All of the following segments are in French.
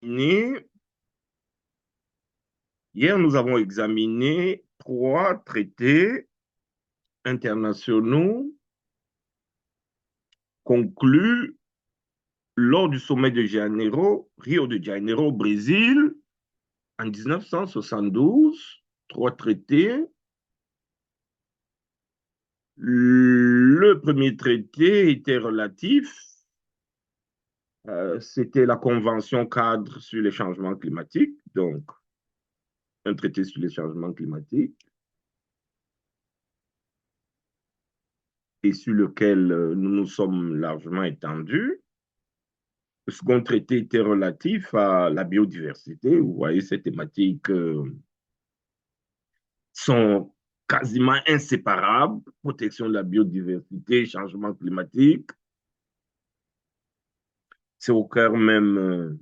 Hier, nous avons examiné 3 traités internationaux conclus lors du sommet de Janeiro, Rio de Janeiro, au Brésil, en 1972. 3 traités. Le premier traité était relatif, c'était la Convention cadre sur les changements climatiques, donc un traité sur les changements climatiques, et sur lequel nous nous sommes largement étendus. Le second traité était relatif à la biodiversité. Vous voyez, ces thématiques sont quasiment inséparables. Protection de la biodiversité, changement climatique. C'est au cœur même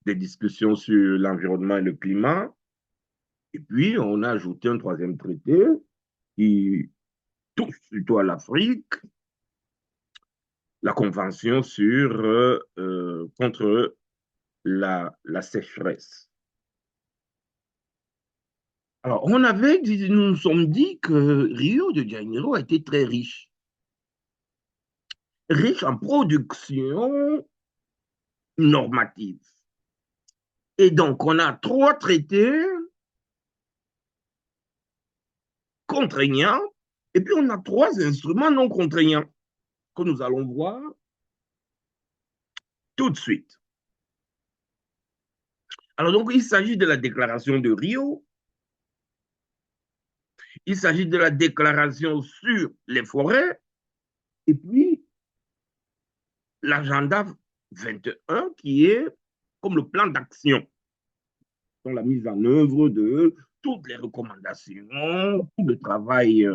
des discussions sur l'environnement et le climat. Et puis, on a ajouté un troisième traité qui touche plutôt à l'Afrique, la Convention contre la sécheresse. Alors, nous nous sommes dit que Rio de Janeiro a été très riche. Riche en production normative. Et donc, on a 3 traités contraignants et puis on a 3 instruments non contraignants que nous allons voir tout de suite. Alors, donc, il s'agit de la déclaration de Rio, il s'agit de la déclaration sur les forêts et puis l'agenda 21 qui est comme le plan d'action dans la mise en œuvre de toutes les recommandations, tout le travail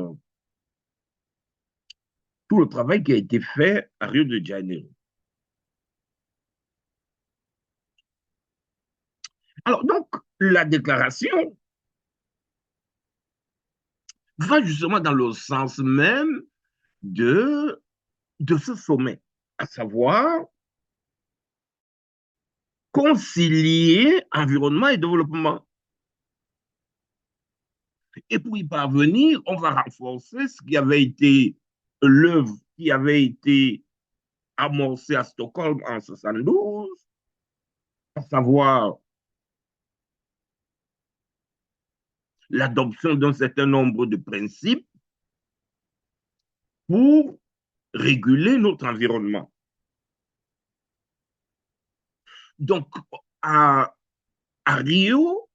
qui a été fait à Rio de Janeiro. Alors donc, la déclaration va justement dans le sens même de ce sommet, à savoir concilier environnement et développement. Et pour y parvenir, on va renforcer ce qui avait été l'œuvre qui avait été amorcée à Stockholm en 72, à savoir l'adoption d'un certain nombre de principes pour réguler notre environnement. Donc, à, à Rio,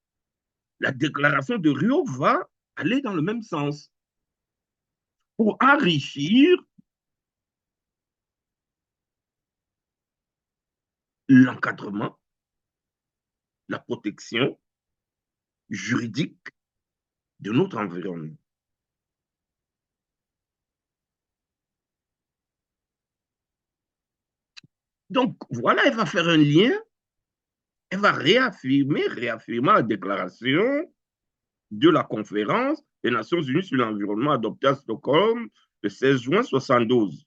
la déclaration de Rio va aller dans le même sens pour enrichir l'encadrement, la protection juridique de notre environnement. Donc, voilà, elle va faire un lien, elle va réaffirmer la déclaration de la conférence des Nations Unies sur l'environnement adoptée à Stockholm le 16 juin 72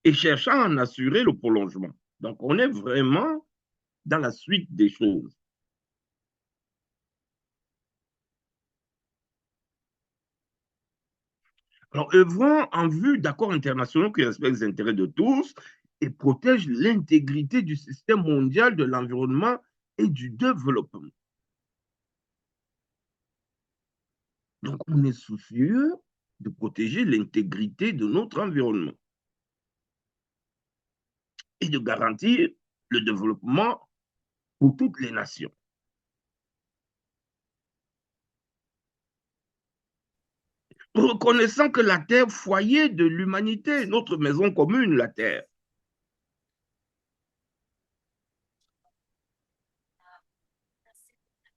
et cherchant à en assurer le prolongement. Donc, on est vraiment dans la suite des choses. Alors, œuvrant en vue d'accords internationaux qui respectent les intérêts de tous et protègent l'intégrité du système mondial de l'environnement et du développement. Donc, on est soucieux de protéger l'intégrité de notre environnement et de garantir le développement pour toutes les nations. Reconnaissant que la Terre, foyer de l'humanité, notre maison commune, la Terre.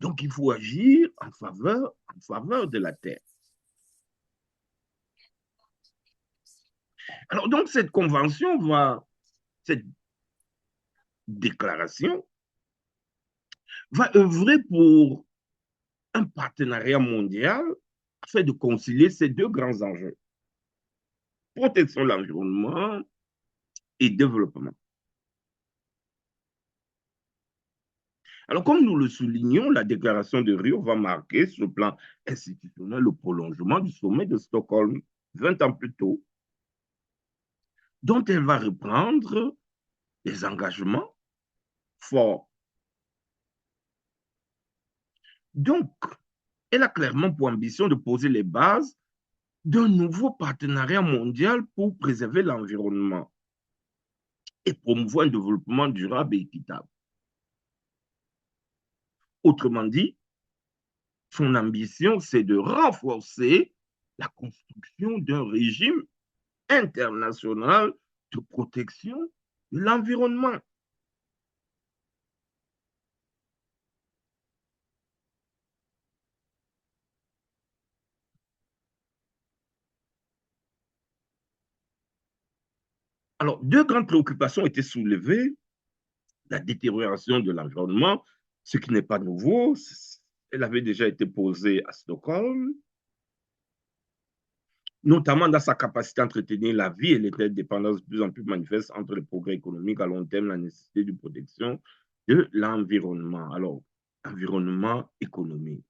Donc, il faut agir en faveur de la Terre. Alors, donc, cette déclaration va œuvrer pour un partenariat mondial afin de concilier ces 2 grands enjeux, protection de l'environnement et développement. Alors, comme nous le soulignons, la déclaration de Rio va marquer sur le plan institutionnel le prolongement du sommet de Stockholm 20 ans plus tôt, dont elle va reprendre des engagements forts. Donc, elle a clairement pour ambition de poser les bases d'un nouveau partenariat mondial pour préserver l'environnement et promouvoir un développement durable et équitable. Autrement dit, son ambition, c'est de renforcer la construction d'un régime international de protection de l'environnement. Alors, deux grandes préoccupations étaient soulevées, la détérioration de l'environnement, ce qui n'est pas nouveau, elle avait déjà été posée à Stockholm, notamment dans sa capacité à entretenir la vie et l'interdépendance de plus en plus manifeste entre les progrès économiques à long terme, la nécessité de protection de l'environnement. Alors, environnement, économie.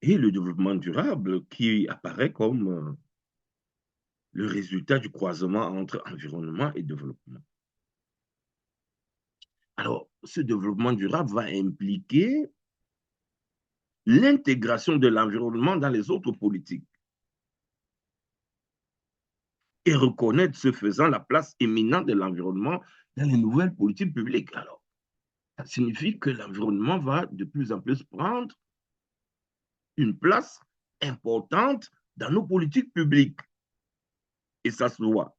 Et le développement durable qui apparaît comme le résultat du croisement entre environnement et développement. Alors, ce développement durable va impliquer l'intégration de l'environnement dans les autres politiques et reconnaître ce faisant la place éminente de l'environnement dans les nouvelles politiques publiques. Alors, ça signifie que l'environnement va de plus en plus prendre une place importante dans nos politiques publiques. Et ça se voit,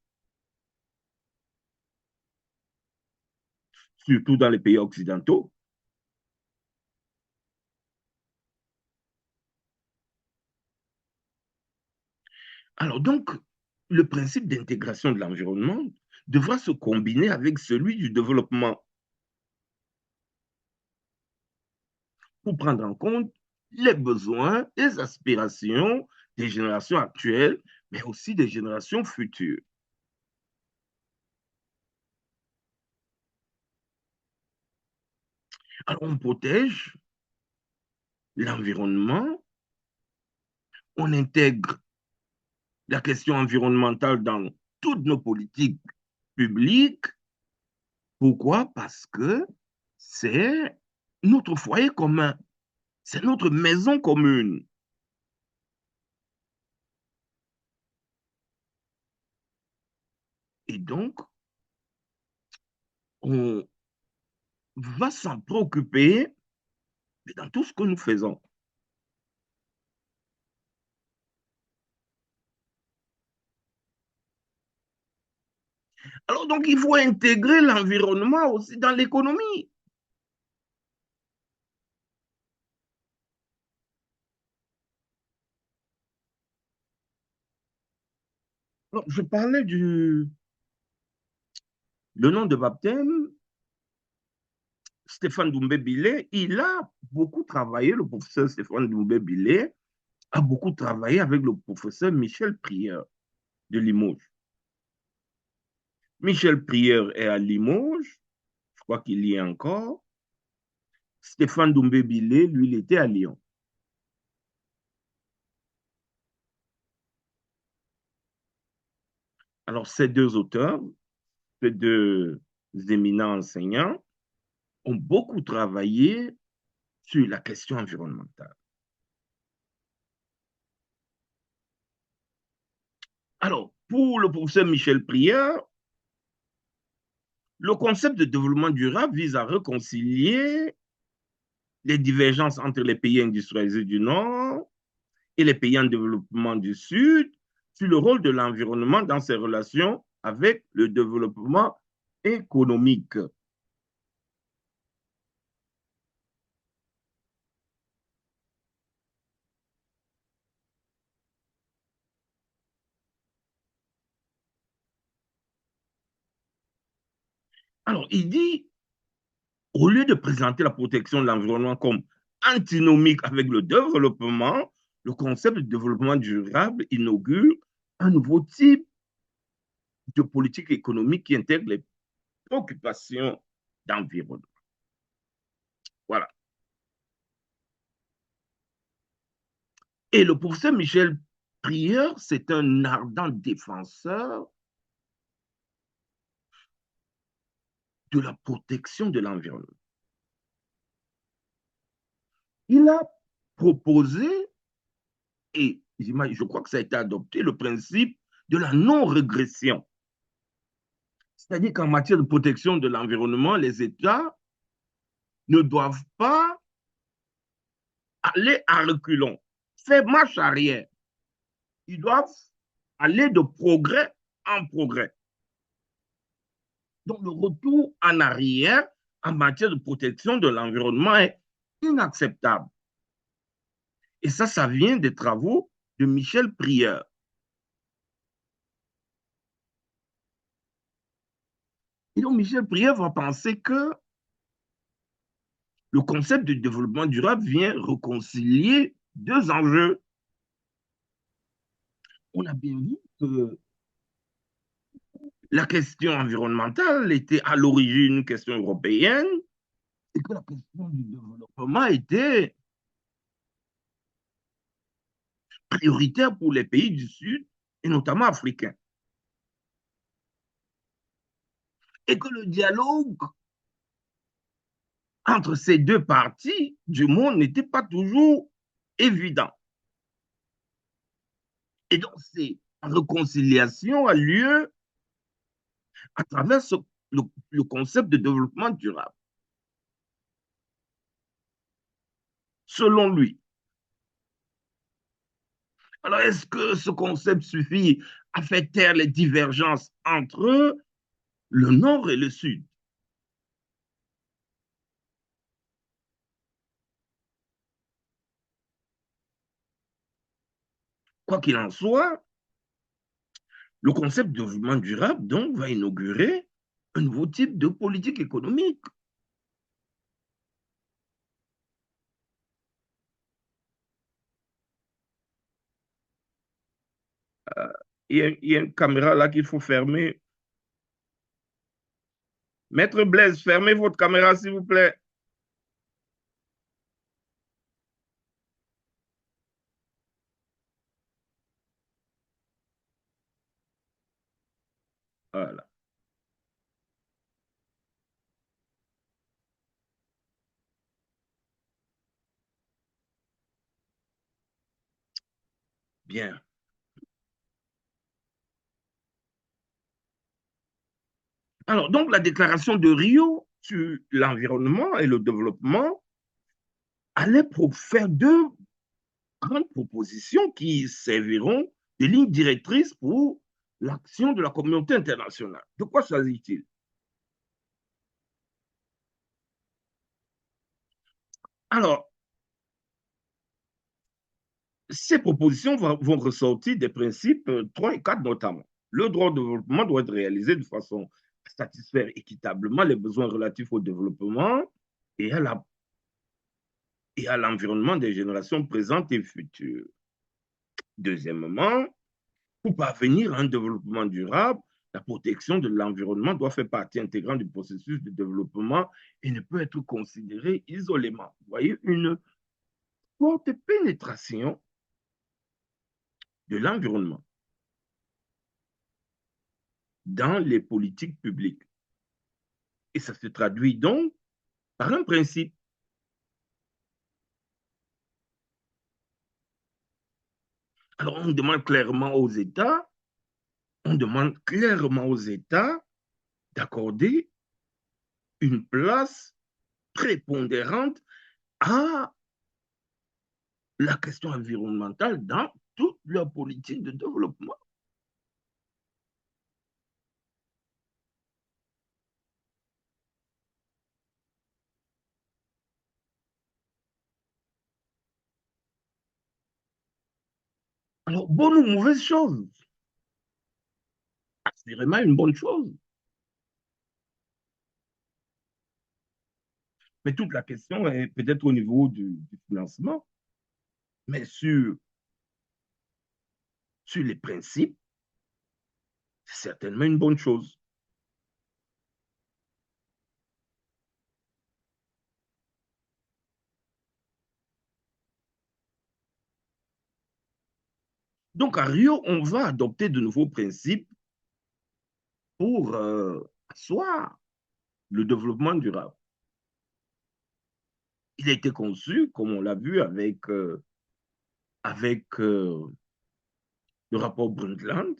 surtout dans les pays occidentaux. Alors donc, le principe d'intégration de l'environnement devra se combiner avec celui du développement pour prendre en compte les besoins, les aspirations des générations actuelles, mais aussi des générations futures. Alors, on protège l'environnement, on intègre la question environnementale dans toutes nos politiques publiques. Pourquoi? Parce que c'est notre foyer commun, c'est notre maison commune. Et donc, on va s'en préoccuper dans tout ce que nous faisons. Alors donc, il faut intégrer l'environnement aussi dans l'économie. Alors, je parlais le nom de baptême, Stéphane Doumbé-Billet. Il a beaucoup travaillé, le professeur Stéphane Doumbé-Billet a beaucoup travaillé avec le professeur Michel Prieur de Limoges. Michel Prieur est à Limoges, je crois qu'il y est encore. Stéphane Doumbé-Billet, lui, il était à Lyon. Alors, ces deux auteurs, ces deux éminents enseignants, ont beaucoup travaillé sur la question environnementale. Alors, pour le professeur Michel Prieur, le concept de développement durable vise à réconcilier les divergences entre les pays industrialisés du Nord et les pays en développement du Sud sur le rôle de l'environnement dans ses relations avec le développement économique. Alors, il dit, au lieu de présenter la protection de l'environnement comme antinomique avec le développement, le concept de développement durable inaugure un nouveau type de politique économique qui intègre les préoccupations d'environnement. Voilà. Et le professeur Michel Prieur, c'est un ardent défenseur de la protection de l'environnement. Il a proposé, et je crois que ça a été adopté, le principe de la non-régression. C'est-à-dire qu'en matière de protection de l'environnement, les États ne doivent pas aller à reculons, faire marche arrière. Ils doivent aller de progrès en progrès. Donc, le retour en arrière en matière de protection de l'environnement est inacceptable. Et ça vient des travaux de Michel Prieur. Et donc, Michel Prieur va penser que le concept de développement durable vient réconcilier deux enjeux. On a bien vu que la question environnementale était à l'origine une question européenne et que la question du développement était prioritaire pour les pays du Sud et notamment africains. Et que le dialogue entre ces deux parties du monde n'était pas toujours évident. Et donc, cette réconciliation a lieu à travers le concept de développement durable. Selon lui. Alors, est-ce que ce concept suffit à faire taire les divergences entre le Nord et le Sud? Quoi qu'il en soit, le concept de développement durable, donc, va inaugurer un nouveau type de politique économique. Il y a une caméra là qu'il faut fermer. Maître Blaise, fermez votre caméra, s'il vous plaît. Voilà. Bien. Alors, donc, la déclaration de Rio sur l'environnement et le développement allait faire deux grandes propositions qui serviront de lignes directrices pour l'action de la communauté internationale. De quoi s'agit-il? Alors, ces propositions vont ressortir des principes 3 et 4 notamment. Le droit de développement doit être réalisé de façon à satisfaire équitablement les besoins relatifs au développement et à l'environnement des générations présentes et futures. Deuxièmement, pour parvenir à un développement durable, la protection de l'environnement doit faire partie intégrante du processus de développement et ne peut être considérée isolément. Vous voyez, une forte pénétration de l'environnement dans les politiques publiques. Et ça se traduit donc par un principe. Alors, on demande clairement aux États d'accorder une place prépondérante à la question environnementale dans toute leur politique de développement. Alors, bonne ou mauvaise chose? Assurément une bonne chose. Mais toute la question est peut-être au niveau du financement, mais sur les principes, c'est certainement une bonne chose. Donc, à Rio, on va adopter de nouveaux principes pour asseoir le développement durable. Il a été conçu, comme on l'a vu avec le rapport Brundtland.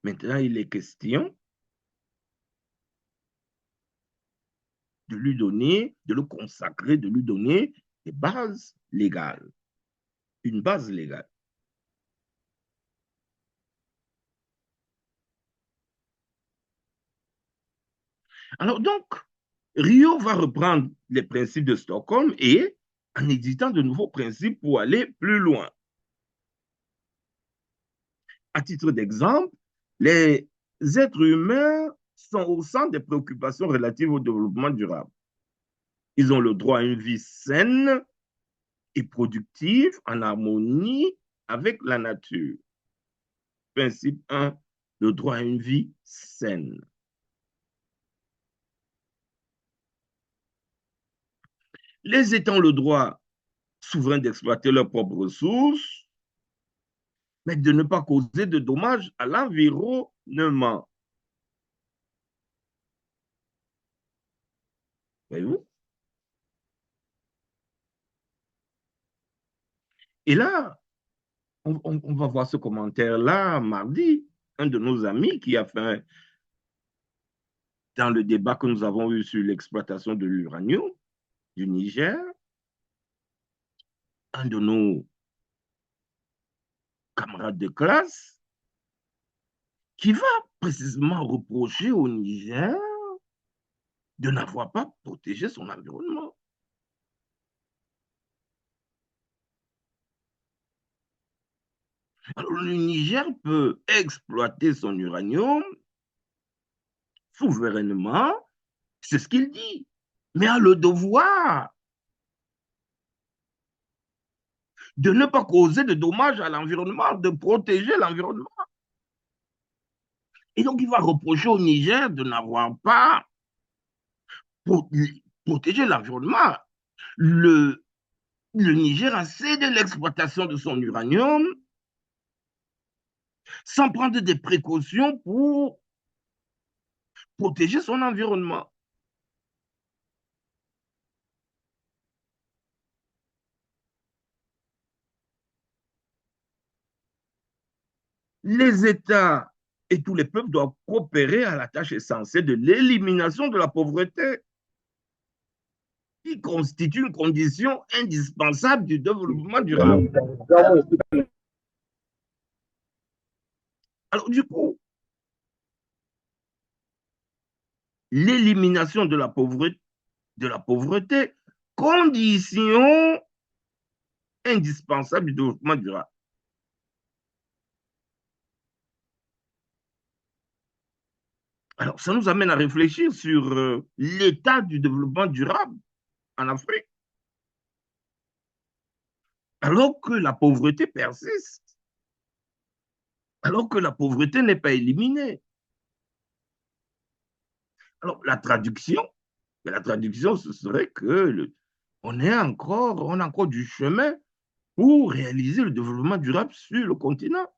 Maintenant, il est question de lui donner, de le consacrer, de lui donner des bases légales, une base légale. Alors donc, Rio va reprendre les principes de Stockholm et en éditant de nouveaux principes pour aller plus loin. À titre d'exemple, les êtres humains sont au centre des préoccupations relatives au développement durable. Ils ont le droit à une vie saine et productive en harmonie avec la nature. Principe 1, le droit à une vie saine. Les États ont le droit souverain d'exploiter leurs propres ressources, mais de ne pas causer de dommages à l'environnement. Voyez-vous? Et là, on va voir ce commentaire-là mardi. Un de nos amis qui a fait, dans le débat que nous avons eu sur l'exploitation de l'uranium du Niger, un de nos camarades de classe qui va précisément reprocher au Niger de n'avoir pas protégé son environnement. Alors, le Niger peut exploiter son uranium souverainement, c'est ce qu'il dit, mais a le devoir de ne pas causer de dommages à l'environnement, de protéger l'environnement. Et donc, il va reprocher au Niger de n'avoir pas protégé l'environnement. Le, le Niger a cédé l'exploitation de son uranium sans prendre des précautions pour protéger son environnement. Les États et tous les peuples doivent coopérer à la tâche essentielle de l'élimination de la pauvreté, qui constitue une condition indispensable du développement durable. Alors, du coup, l'élimination de la pauvreté, condition indispensable du développement durable. Alors, ça nous amène à réfléchir sur l'état du développement durable en Afrique, alors que la pauvreté persiste, alors que la pauvreté n'est pas éliminée. Alors, la traduction, ce serait que on a encore du chemin pour réaliser le développement durable sur le continent.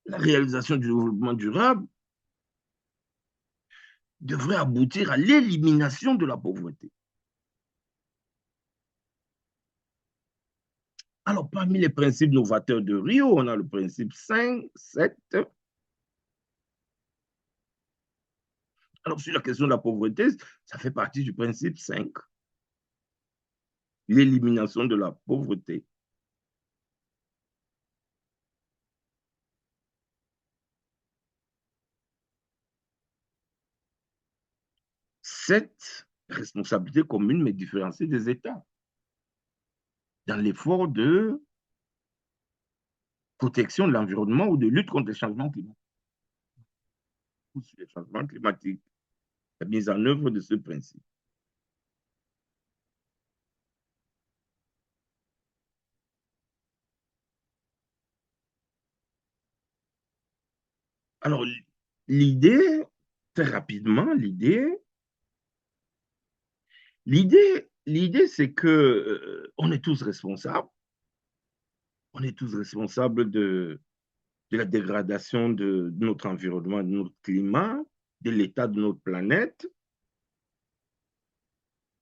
La réalisation du développement durable devrait aboutir à l'élimination de la pauvreté. Alors, parmi les principes novateurs de Rio, on a le principe 5, 7. Alors, sur la question de la pauvreté, ça fait partie du principe 5, l'élimination de la pauvreté. 7, responsabilité commune mais différenciée des États dans l'effort de protection de l'environnement ou de lutte contre les changements climatiques. Sur les changements climatiques, la mise en œuvre de ce principe. Alors, l'idée, très rapidement, l'idée, c'est que on est tous responsables. On est tous responsables de la dégradation de notre environnement, de notre climat, de l'état de notre planète,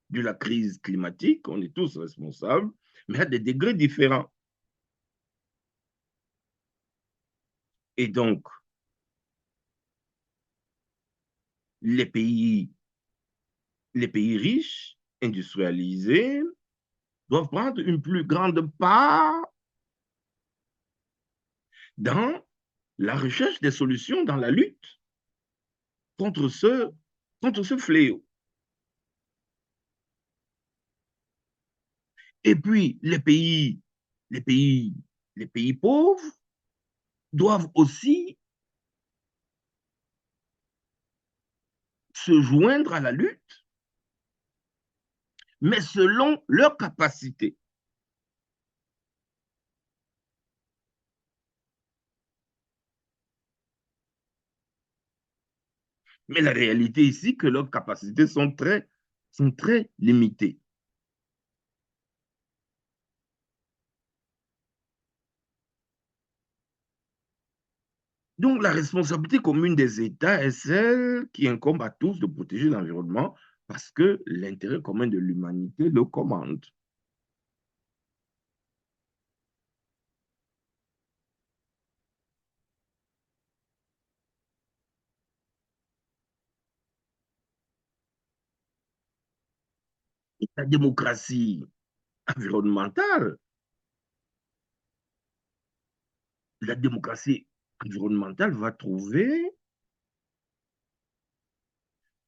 de la crise climatique. On est tous responsables, mais à des degrés différents. Et donc, les pays, les pays riches, industrialisés, doivent prendre une plus grande part dans la recherche des solutions, dans la lutte contre contre ce fléau. Et puis, les pays, les pays pauvres doivent aussi se joindre à la lutte, mais selon leur capacité. Mais la réalité ici, que leurs capacités sont très limitées. Donc, la responsabilité commune des États est celle qui incombe à tous de protéger l'environnement parce que l'intérêt commun de l'humanité le commande. La démocratie environnementale, la démocratie environnementale va trouver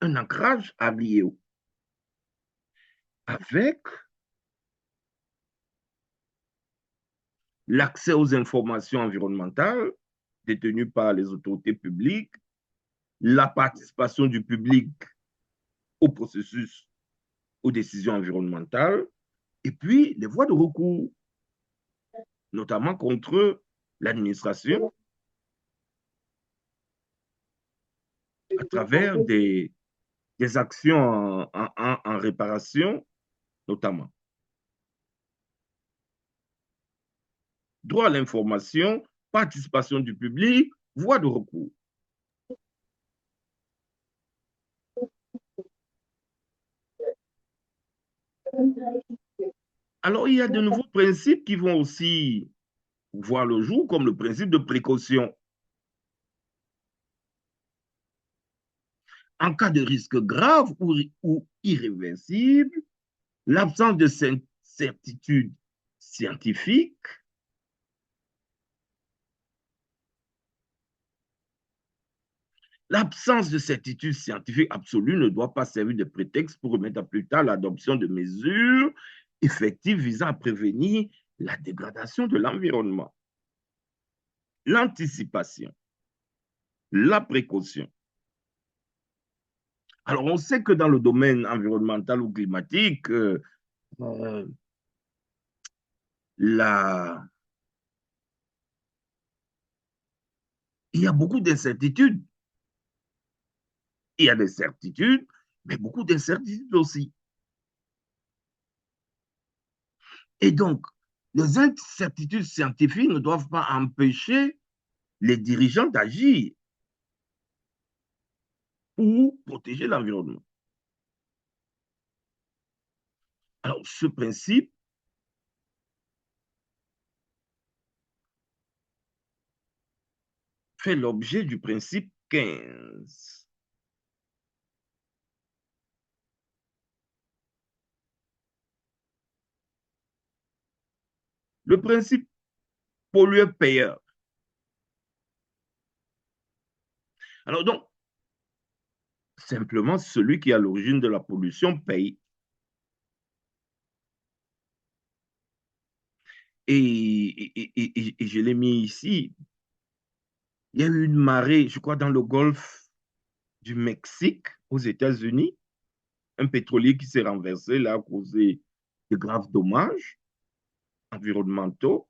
un ancrage à Rio avec l'accès aux informations environnementales détenues par les autorités publiques, la participation du public au processus, aux décisions environnementales, et puis les voies de recours, notamment contre l'administration, à travers des actions en réparation, notamment. Droit à l'information, participation du public, voie de recours. Alors, il y a de nouveaux principes qui vont aussi voir le jour, comme le principe de précaution. En cas de risque grave ou irréversible, l'absence de certitude scientifique, l'absence de certitude scientifique absolue ne doit pas servir de prétexte pour remettre à plus tard l'adoption de mesures effectives visant à prévenir la dégradation de l'environnement. L'anticipation, la précaution. Alors, on sait que dans le domaine environnemental ou climatique, euh, la... il y a beaucoup d'incertitudes. Il y a des certitudes, mais beaucoup d'incertitudes aussi. Et donc, les incertitudes scientifiques ne doivent pas empêcher les dirigeants d'agir pour protéger l'environnement. Alors, ce principe fait l'objet du principe 15. Le principe pollueur-payeur. Alors, donc, simplement, celui qui est à l'origine de la pollution paye. Et je l'ai mis ici. Il y a eu une marée, je crois, dans le golfe du Mexique, aux États-Unis. Un pétrolier qui s'est renversé, là, a causé de graves dommages environnementaux.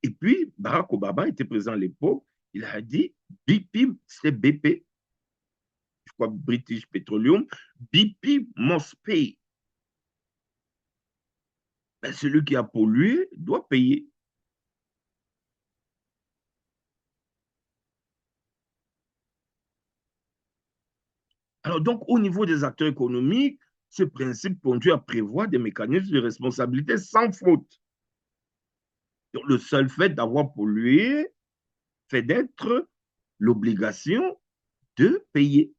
Et puis, Barack Obama était présent à l'époque. Il a dit, BP, c'est BP, je crois British Petroleum. BP must pay. Ben, celui qui a pollué doit payer. Alors donc, au niveau des acteurs économiques, ce principe conduit à prévoir des mécanismes de responsabilité sans faute. Donc, le seul fait d'avoir pollué fait d'être l'obligation de payer,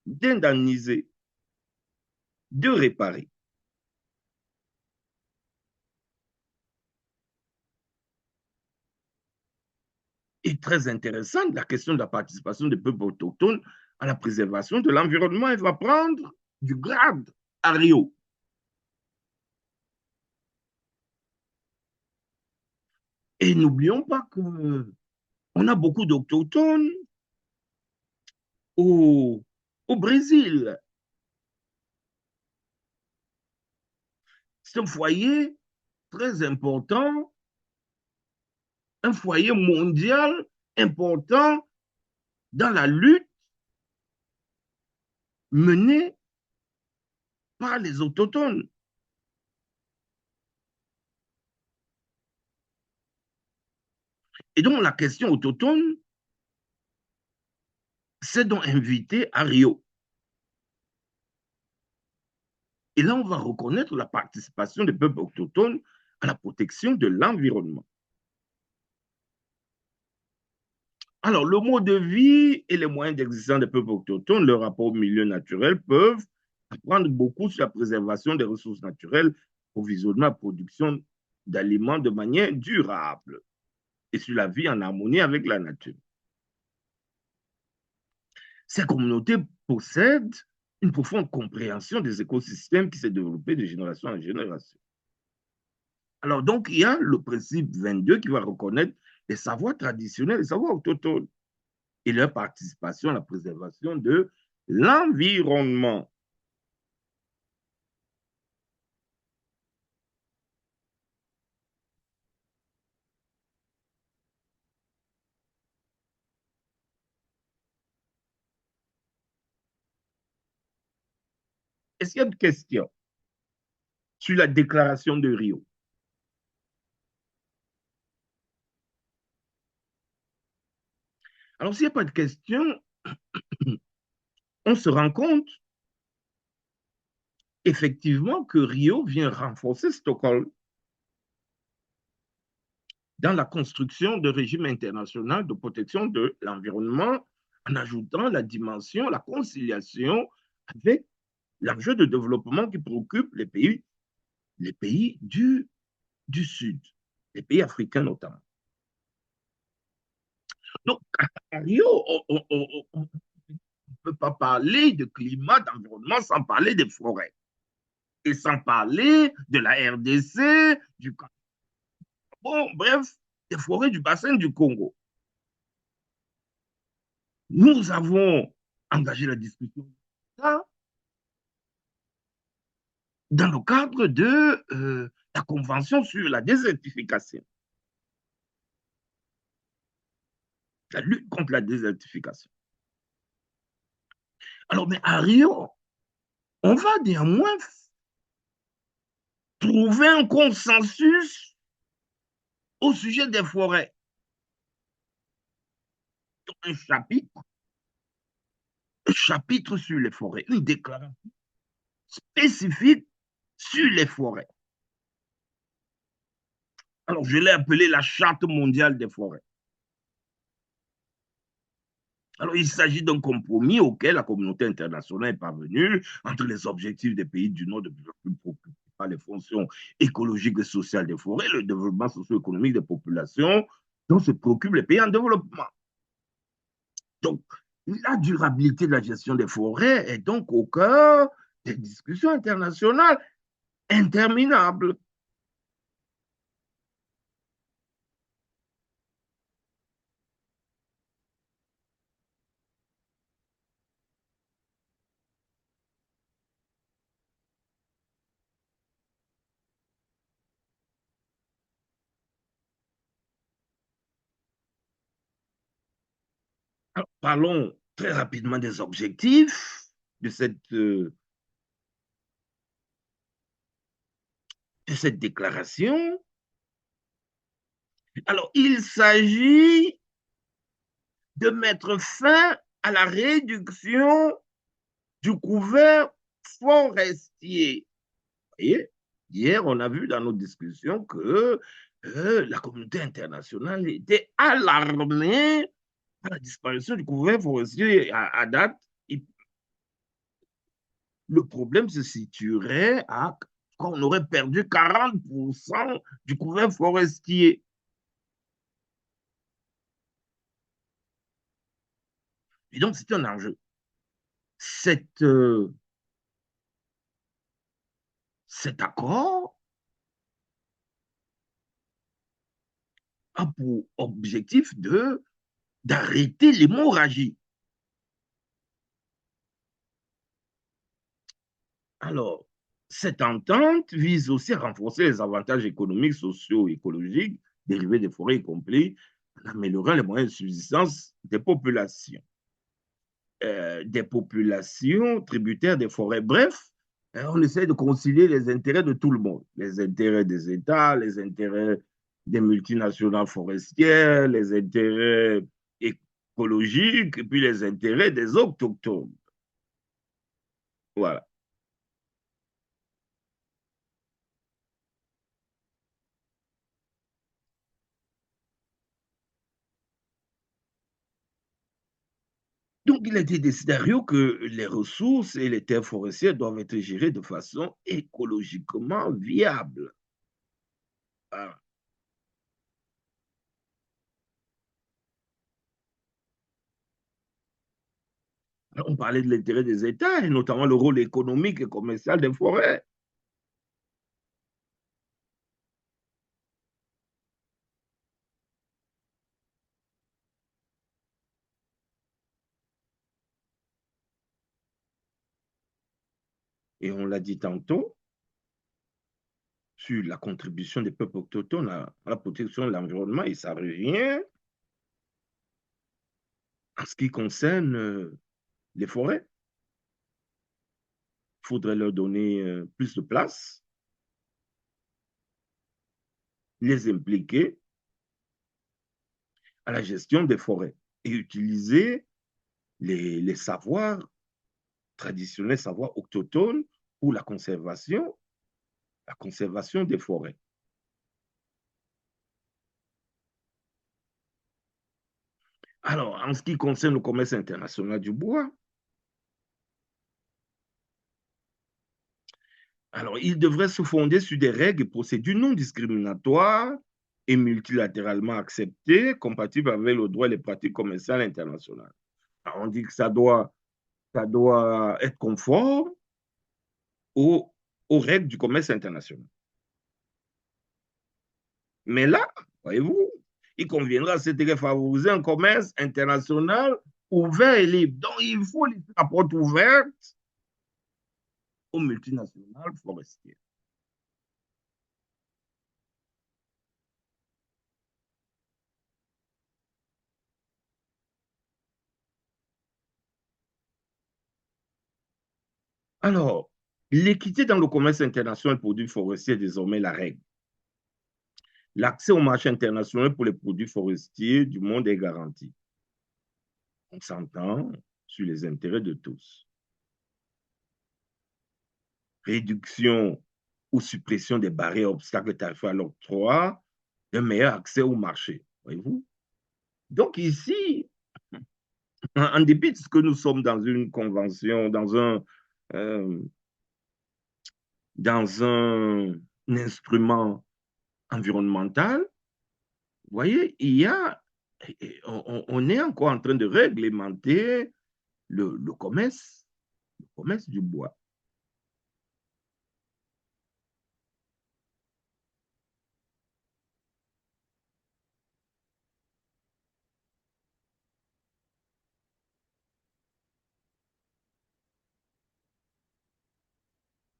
d'indemniser, de réparer. Et très intéressante, la question de la participation des peuples autochtones à la préservation de l'environnement, elle va prendre du grade à Rio. Et n'oublions pas que on a beaucoup d'autochtones au, au Brésil. C'est un foyer très important, un foyer mondial important dans la lutte menée par les autochtones. Et donc la question autochtone, c'est donc invité à Rio. Et là, on va reconnaître la participation des peuples autochtones à la protection de l'environnement. Alors, le mode de vie et les moyens d'existence des peuples autochtones, leur rapport au milieu naturel peuvent apprendre beaucoup sur la préservation des ressources naturelles, provisionnement, production d'aliments de manière durable et sur la vie en harmonie avec la nature. Ces communautés possèdent une profonde compréhension des écosystèmes qui s'est développé de génération en génération. Alors, donc, il y a le principe 22 qui va reconnaître les savoirs traditionnels, les savoirs autochtones et leur participation à la préservation de l'environnement. Est-ce qu'il y a une question sur la déclaration de Rio? Alors, s'il n'y a pas de question, on se rend compte effectivement que Rio vient renforcer Stockholm dans la construction de régime international de protection de l'environnement en ajoutant la dimension, la conciliation avec l'enjeu de développement qui préoccupe les pays du Sud, les pays africains notamment. Donc, à Rio, on ne peut pas parler de climat, d'environnement sans parler des forêts et sans parler de la RDC, du bon, bref, des forêts du bassin du Congo. Nous avons engagé la discussion dans le cadre de la Convention sur la désertification, la lutte contre la désertification. Alors, mais à Rio, on va néanmoins trouver un consensus au sujet des forêts. Un chapitre sur les forêts, une déclaration spécifique sur les forêts. Alors, je l'ai appelé la Charte mondiale des forêts. Alors, il s'agit d'un compromis auquel la communauté internationale est parvenue entre les objectifs des pays du Nord de plus en plus préoccupés par les fonctions écologiques et sociales des forêts, le développement socio-économique des populations dont se préoccupent les pays en développement. Donc, la durabilité de la gestion des forêts est donc au cœur des discussions internationales interminables. Parlons très rapidement des objectifs de cette déclaration. Alors, il s'agit de mettre fin à la réduction du couvert forestier. Vous voyez, hier, on a vu dans nos discussions que la communauté internationale était alarmée par la disparition du couvert forestier à date. Le problème se situerait à quand on aurait perdu 40% du couvert forestier. Et donc, c'est un enjeu. Cet, euh, cet accord a pour objectif d'arrêter l'hémorragie. Alors, cette entente vise aussi à renforcer les avantages économiques, sociaux et écologiques dérivés des forêts, y compris en améliorant les moyens de subsistance des populations tributaires des forêts. Bref, on essaie de concilier les intérêts de tout le monde, les intérêts des États, les intérêts des multinationales forestières, les intérêts écologiques et puis les intérêts des autochtones. Voilà. Donc, il a été décidé à Rio que les ressources et les terres forestières doivent être gérées de façon écologiquement viable. Voilà. On parlait de l'intérêt des États et notamment le rôle économique et commercial des forêts. Et on l'a dit tantôt, sur la contribution des peuples autochtones à la protection de l'environnement, et ça revient en ce qui concerne les forêts. Il faudrait leur donner plus de place, les impliquer à la gestion des forêts et utiliser les savoirs traditionnels, savoirs autochtones pour la conservation des forêts. Alors, en ce qui concerne le commerce international du bois, alors, il devrait se fonder sur des règles et procédures non discriminatoires et multilatéralement acceptées, compatibles avec le droit et les pratiques commerciales internationales. Alors, on dit que ça doit être conforme aux, aux règles du commerce international. Mais là, voyez-vous, il conviendra à cet égard favoriser un commerce international ouvert et libre. Donc, il faut laisser la porte ouverte aux multinationales forestières. Alors, l'équité dans le commerce international des produits forestiers est désormais la règle. L'accès au marché international pour les produits forestiers du monde est garanti. On s'entend sur les intérêts de tous. Réduction ou suppression des barrières, obstacles tarifaires à l'octroi, un meilleur accès au marché. Voyez-vous? Donc ici, en dépit de ce que nous sommes dans une convention, euh, dans un instrument environnemental, vous voyez, on est encore en train de réglementer le commerce du bois.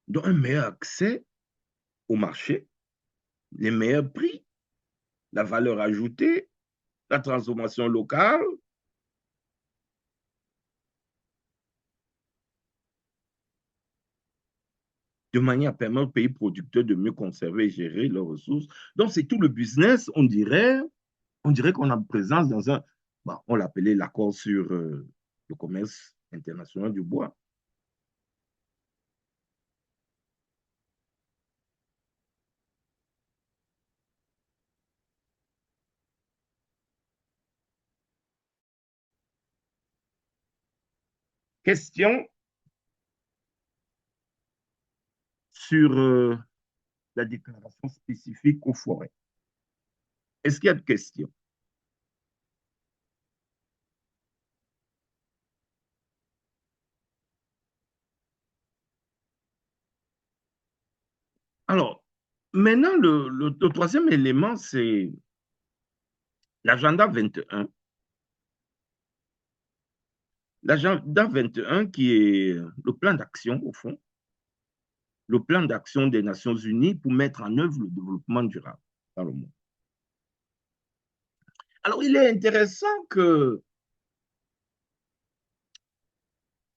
Donc, un meilleur accès au marché, les meilleurs prix, la valeur ajoutée, la transformation locale, de manière à permettre aux pays producteurs de mieux conserver et gérer leurs ressources. Donc, c'est tout le business, on dirait qu'on a présence dans un, bon, on l'appelait l'accord sur le commerce international du bois. Question sur la déclaration spécifique aux forêts. Est-ce qu'il y a de questions? Alors, maintenant, le troisième élément, c'est l'agenda 21. L'agenda 21 qui est le plan d'action, au fond, le plan d'action des Nations Unies pour mettre en œuvre le développement durable dans le monde. Alors, il est intéressant que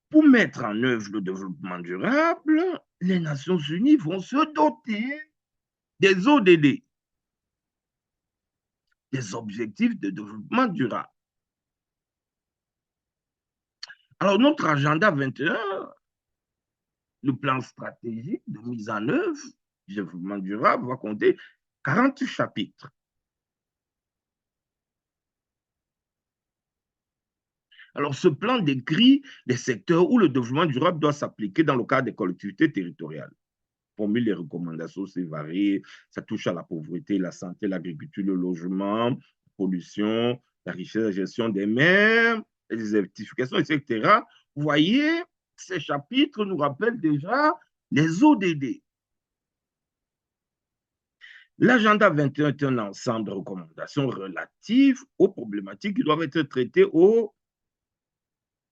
pour mettre en œuvre le développement durable, les Nations Unies vont se doter des ODD, des objectifs de développement durable. Alors, notre agenda 21, le plan stratégique de mise en œuvre du développement durable, va compter 40 chapitres. Alors, ce plan décrit les secteurs où le développement durable doit s'appliquer dans le cadre des collectivités territoriales. Formule les recommandations, c'est varié. Ça touche à la pauvreté, la santé, l'agriculture, le logement, la pollution, la richesse, la gestion des mers, les désertifications, etc. Vous voyez, ces chapitres nous rappellent déjà les ODD. L'agenda 21 est un ensemble de recommandations relatives aux problématiques qui doivent être traitées au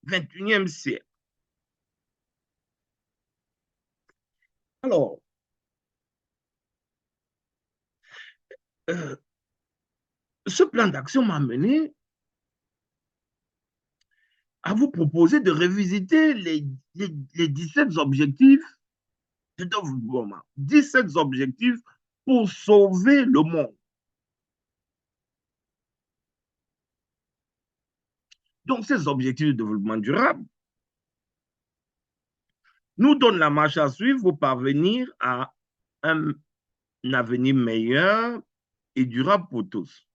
XXIe siècle. Alors, euh, ce plan d'action m'a mené à vous proposer de revisiter les 17 objectifs de développement. 17 objectifs pour sauver le monde. Donc, ces objectifs de développement durable nous donnent la marche à suivre pour parvenir à un avenir meilleur et durable pour tous.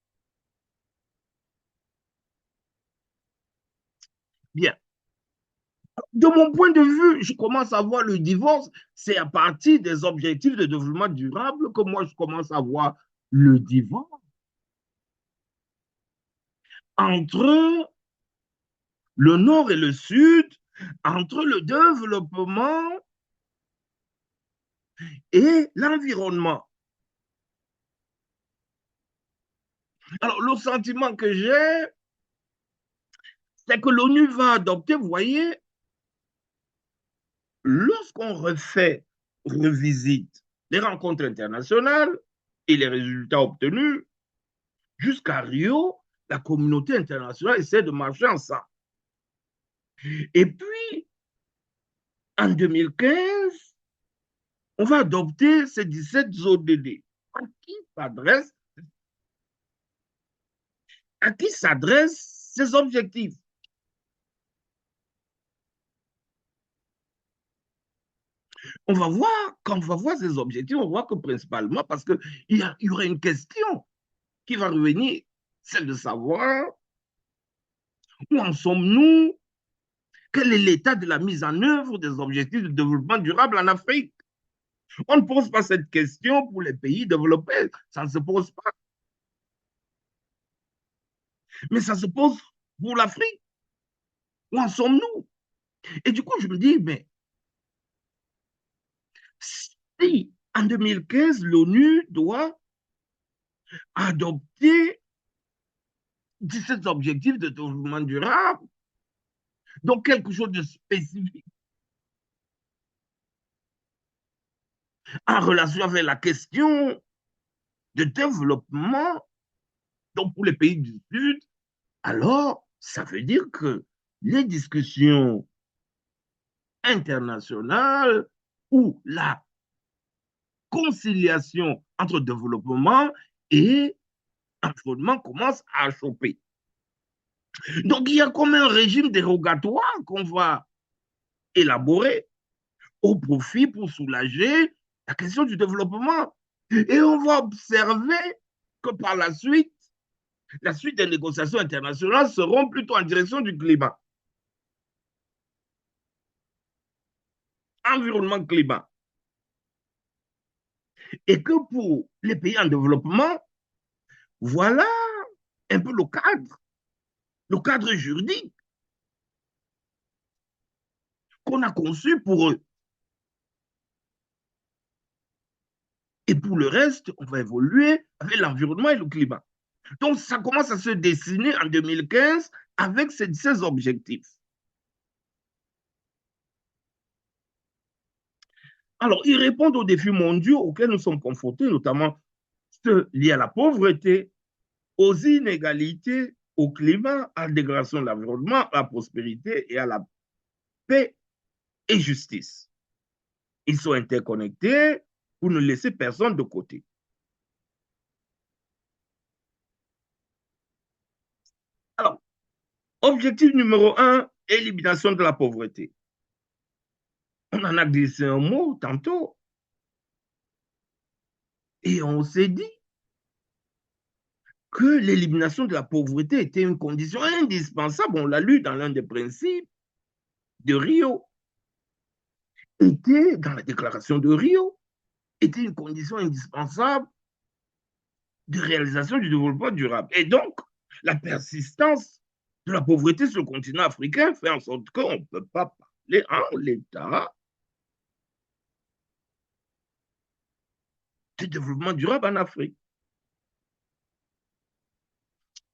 Bien. De mon point de vue, je commence à voir le divorce, c'est à partir des objectifs de développement durable que moi, je commence à voir le divorce entre le nord et le sud, entre le développement et l'environnement. Alors, le sentiment que j'ai, c'est que l'ONU va adopter, vous voyez, lorsqu'on revisite les rencontres internationales et les résultats obtenus, jusqu'à Rio, la communauté internationale essaie de marcher ensemble. Et puis, en 2015, on va adopter ces 17 ODD. À qui s'adressent ces objectifs? On va voir, quand on va voir ces objectifs, on voit que principalement, parce qu'il y aurait une question qui va revenir, celle de savoir où en sommes-nous, quel est l'état de la mise en œuvre des objectifs de développement durable en Afrique. On ne pose pas cette question pour les pays développés, ça ne se pose pas. Mais ça se pose pour l'Afrique. Où en sommes-nous? Et du coup, je me dis, mais si en 2015, l'ONU doit adopter 17 objectifs de développement durable, donc quelque chose de spécifique en relation avec la question de développement, donc pour les pays du Sud, alors ça veut dire que les discussions internationales ou la conciliation entre développement et environnement commence à choper. Donc, il y a comme un régime dérogatoire qu'on va élaborer au profit pour soulager la question du développement. Et on va observer que par la suite des négociations internationales seront plutôt en direction du climat. Environnement, climat. Et que pour les pays en développement, voilà un peu le cadre juridique qu'on a conçu pour eux. Et pour le reste, on va évoluer avec l'environnement et le climat. Donc, ça commence à se dessiner en 2015 avec ces objectifs. Alors, ils répondent aux défis mondiaux auxquels nous sommes confrontés, notamment ceux liés à la pauvreté, aux inégalités, au climat, à la dégradation de l'environnement, à la prospérité et à la paix et justice. Ils sont interconnectés pour ne laisser personne de côté. Alors, objectif numéro un, élimination de la pauvreté. On en a glissé un mot tantôt et on s'est dit que l'élimination de la pauvreté était une condition indispensable. On l'a lu dans l'un des principes de Rio, était dans la déclaration de Rio, était une condition indispensable de réalisation du développement durable. Et donc, la persistance de la pauvreté sur le continent africain fait en sorte qu'on ne peut pas parler en l'état de développement durable en Afrique.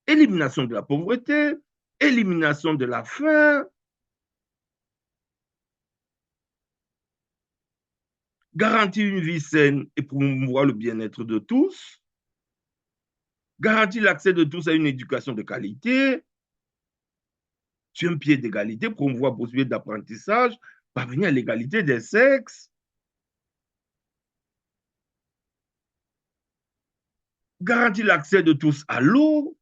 Élimination de la pauvreté, élimination de la faim, garantir une vie saine et promouvoir le bien-être de tous, garantir l'accès de tous à une éducation de qualité, sur un pied d'égalité, promouvoir la possibilité d'apprentissage, parvenir à l'égalité des sexes, garantir l'accès de tous à l'eau,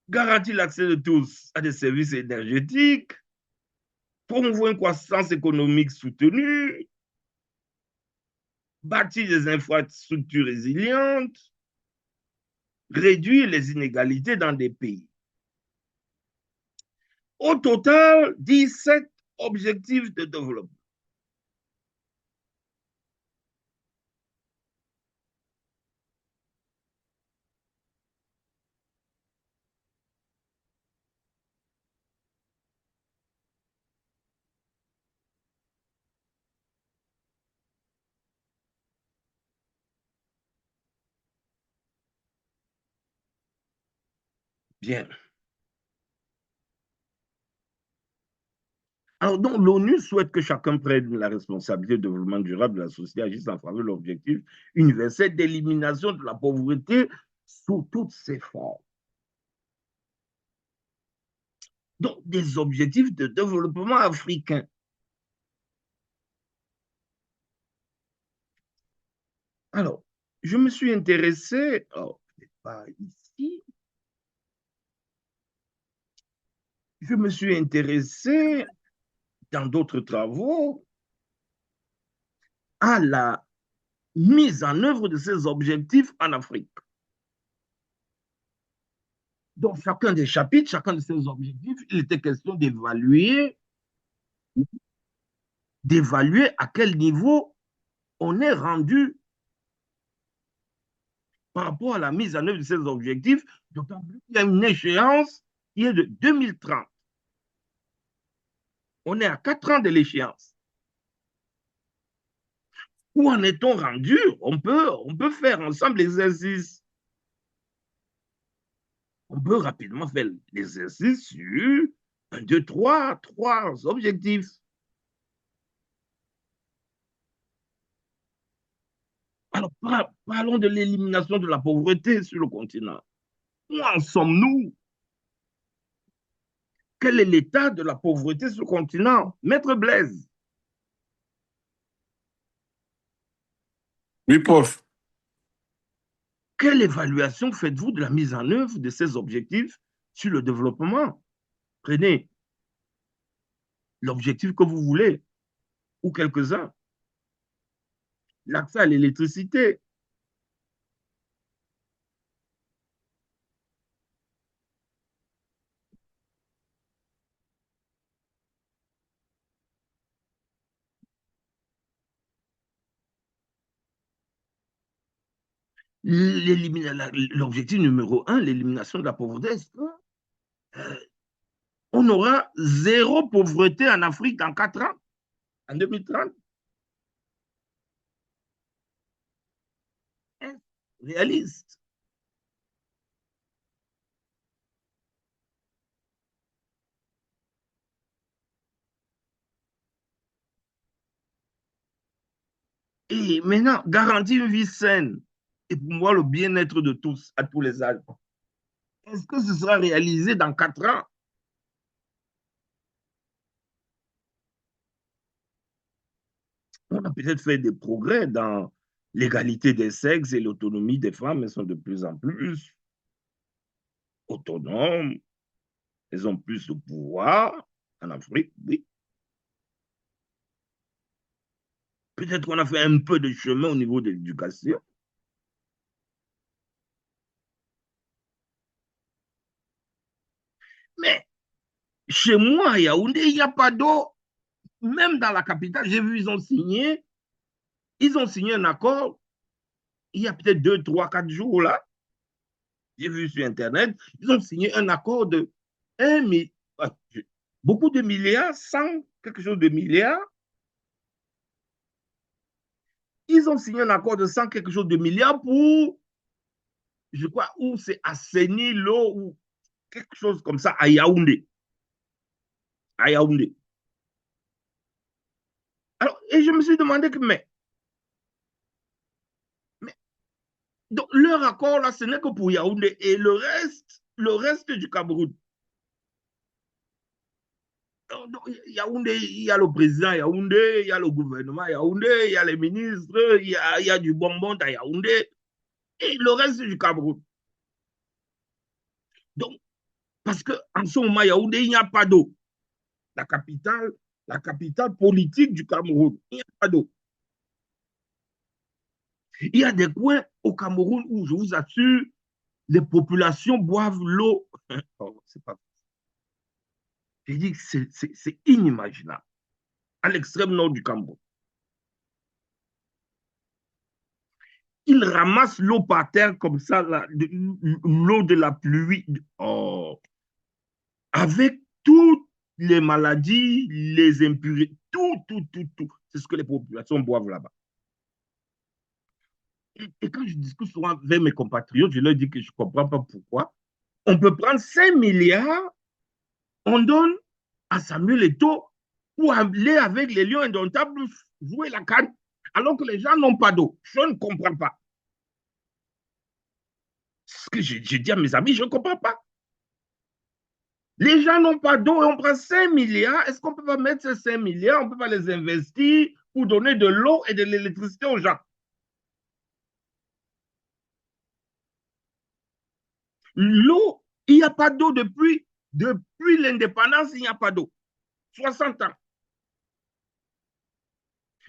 garantir l'accès de tous à des services énergétiques, promouvoir une croissance économique soutenue, bâtir des infrastructures résilientes, réduire les inégalités dans des pays. Au total, 17 objectifs de développement. Bien. Alors, donc, l'ONU souhaite que chacun prenne la responsabilité du développement durable de la société agisse en faveur de l'objectif universel d'élimination de la pauvreté sous toutes ses formes. Donc, des objectifs de développement africain. Alors, je me suis intéressé, oh, pas ici, je me suis intéressé dans d'autres travaux à la mise en œuvre de ces objectifs en Afrique. Dans chacun des chapitres, chacun de ces objectifs, il était question d'évaluer à quel niveau on est rendu par rapport à la mise en œuvre de ces objectifs, d'autant plus qu'il y a une échéance qui est de 2030. On est à 4 ans de l'échéance. Où en est-on rendu? On peut faire ensemble l'exercice. On peut rapidement faire l'exercice sur 1, 2, 3 objectifs. Alors, parlons de l'élimination de la pauvreté sur le continent. Où en sommes-nous? Quel est l'état de la pauvreté sur le continent? Maître Blaise. Oui, prof. Quelle évaluation faites-vous de la mise en œuvre de ces objectifs sur le développement? Prenez l'objectif que vous voulez, ou quelques-uns. L'accès à l'électricité. L'objectif numéro un, l'élimination de la pauvreté. On aura zéro pauvreté en Afrique dans 4 ans, en 2030. Réaliste. Et maintenant, garantir une vie saine et pour moi le bien-être de tous, à tous les âges. Est-ce que ce sera réalisé dans 4 ans? On a peut-être fait des progrès dans l'égalité des sexes et l'autonomie des femmes. Elles sont de plus en plus autonomes. Elles ont plus de pouvoir en Afrique, oui. Peut-être qu'on a fait un peu de chemin au niveau de l'éducation. Mais chez moi, à Yaoundé, il n'y a pas d'eau. Même dans la capitale, j'ai vu, ils ont signé un accord il y a peut-être 2, 3, 4 jours là. J'ai vu sur Internet, ils ont signé un accord de 1 milliard, beaucoup de milliards, 100 quelque chose de milliards. Ils ont signé un accord de 100 quelque chose de milliards pour, je crois, où c'est assainir l'eau ou quelque chose comme ça à Yaoundé. À Yaoundé. Alors, et je me suis demandé que, mais donc, leur accord là, ce n'est que pour Yaoundé et le reste du Cameroun. Yaoundé, il y a le président Yaoundé, il y a le gouvernement Yaoundé, il y a les ministres, il y a du bonbon à Yaoundé et le reste du Cameroun. Donc, parce qu'en ce moment, Yaoundé, il n'y a pas d'eau. La capitale, la capitale politique du Cameroun, il n'y a pas d'eau. Il y a des coins au Cameroun où, je vous assure, les populations boivent l'eau. Oh, c'est pas... J'ai dit que c'est inimaginable. À l'extrême nord du Cameroun. Ils ramassent l'eau par terre comme ça, l'eau de la pluie. Oh. Avec toutes les maladies, les impuretés, tout. C'est ce que les populations boivent là-bas. Et quand je discute souvent avec mes compatriotes, je leur dis que je ne comprends pas pourquoi. On peut prendre 5 milliards, on donne à Samuel Eto'o pour aller avec les lions indomptables jouer la canne, alors que les gens n'ont pas d'eau. Je ne comprends pas. Ce que je dis à mes amis, je ne comprends pas. Les gens n'ont pas d'eau et on prend 5 milliards. Est-ce qu'on ne peut pas mettre ces 5 milliards, on ne peut pas les investir pour donner de l'eau et de l'électricité aux gens? L'eau, il n'y a pas d'eau depuis l'indépendance, il n'y a pas d'eau. 60 ans.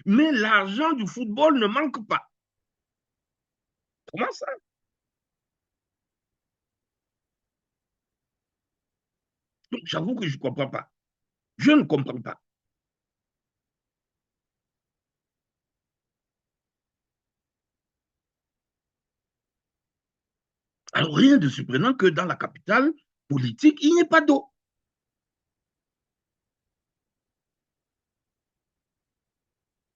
Mais l'argent du football ne manque pas. Comment ça? Donc, j'avoue que je ne comprends pas. Je ne comprends pas. Alors, rien de surprenant que dans la capitale politique, il n'y ait pas d'eau.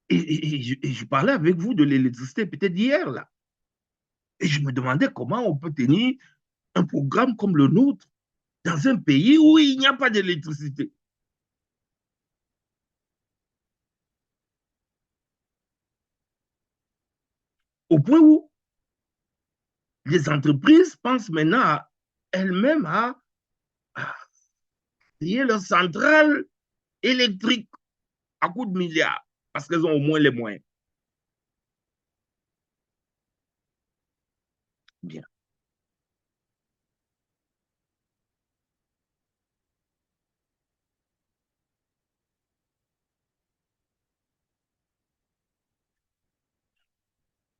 Et je parlais avec vous de l'électricité peut-être hier, là. Et je me demandais comment on peut tenir un programme comme le nôtre dans un pays où il n'y a pas d'électricité. Au point où les entreprises pensent maintenant elles-mêmes à payer leur centrale électrique à coût de milliards parce qu'elles ont au moins les moyens. Bien.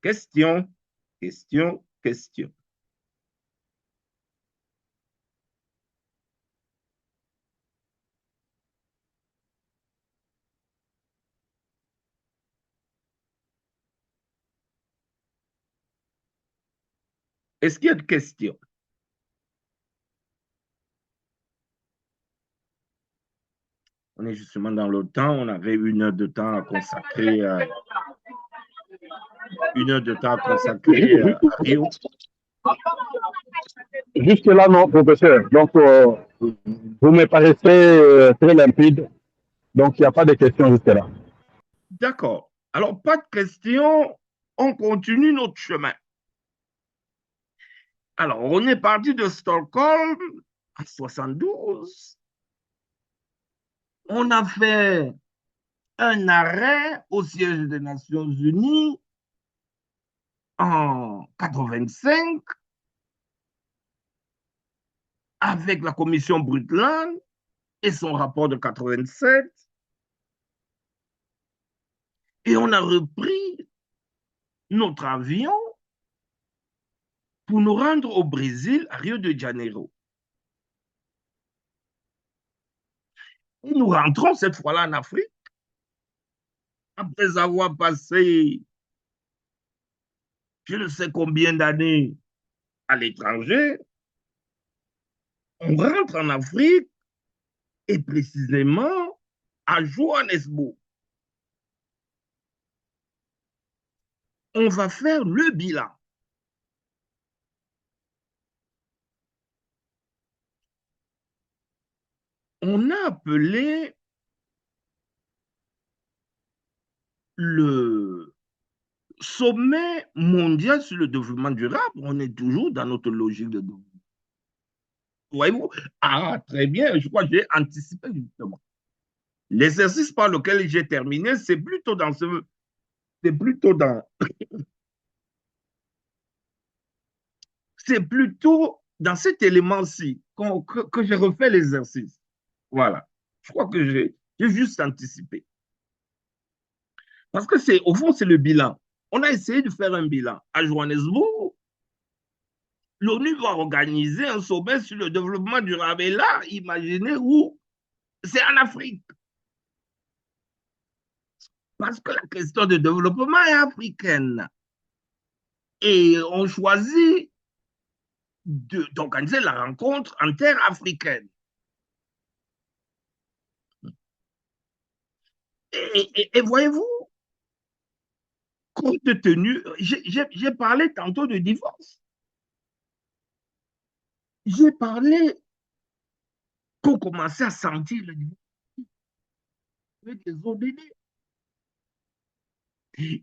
Question, question, question. Est-ce qu'il y a de questions? On est justement dans le temps. On avait 1 heure de temps à consacrer, 1 heure de temps à consacrer à Rio. Jusque là, non, professeur. Donc, vous me paraissez très limpide. Donc, il n'y a pas de questions jusque-là. D'accord. Alors, pas de questions. On continue notre chemin. Alors, on est parti de Stockholm en 72. On a fait un arrêt au siège des Nations Unies en 85 avec la commission Brundtland et son rapport de 87. Et on a repris notre avion pour nous rendre au Brésil, à Rio de Janeiro. Et nous rentrons cette fois-là en Afrique, après avoir passé je ne sais combien d'années à l'étranger. On rentre en Afrique et précisément à Johannesburg. On va faire le bilan. On a appelé le sommet mondial sur le développement durable. On est toujours dans notre logique de développement. Voyez-vous? Ah, très bien. Je crois que j'ai anticipé justement. L'exercice par lequel j'ai terminé, c'est plutôt dans c'est plutôt dans cet élément-ci que j'ai refait l'exercice. Voilà. Je crois que j'ai juste anticipé. Parce que au fond, c'est le bilan. On a essayé de faire un bilan. À Johannesburg, l'ONU va organiser un sommet sur le développement durable. Et là, imaginez où c'est en Afrique. Parce que la question de développement est africaine. Et on choisit d'organiser la rencontre en terre africaine. Et voyez-vous, compte tenu, j'ai parlé tantôt de divorce. J'ai parlé qu'on commençait à sentir le divorce avec les ODD.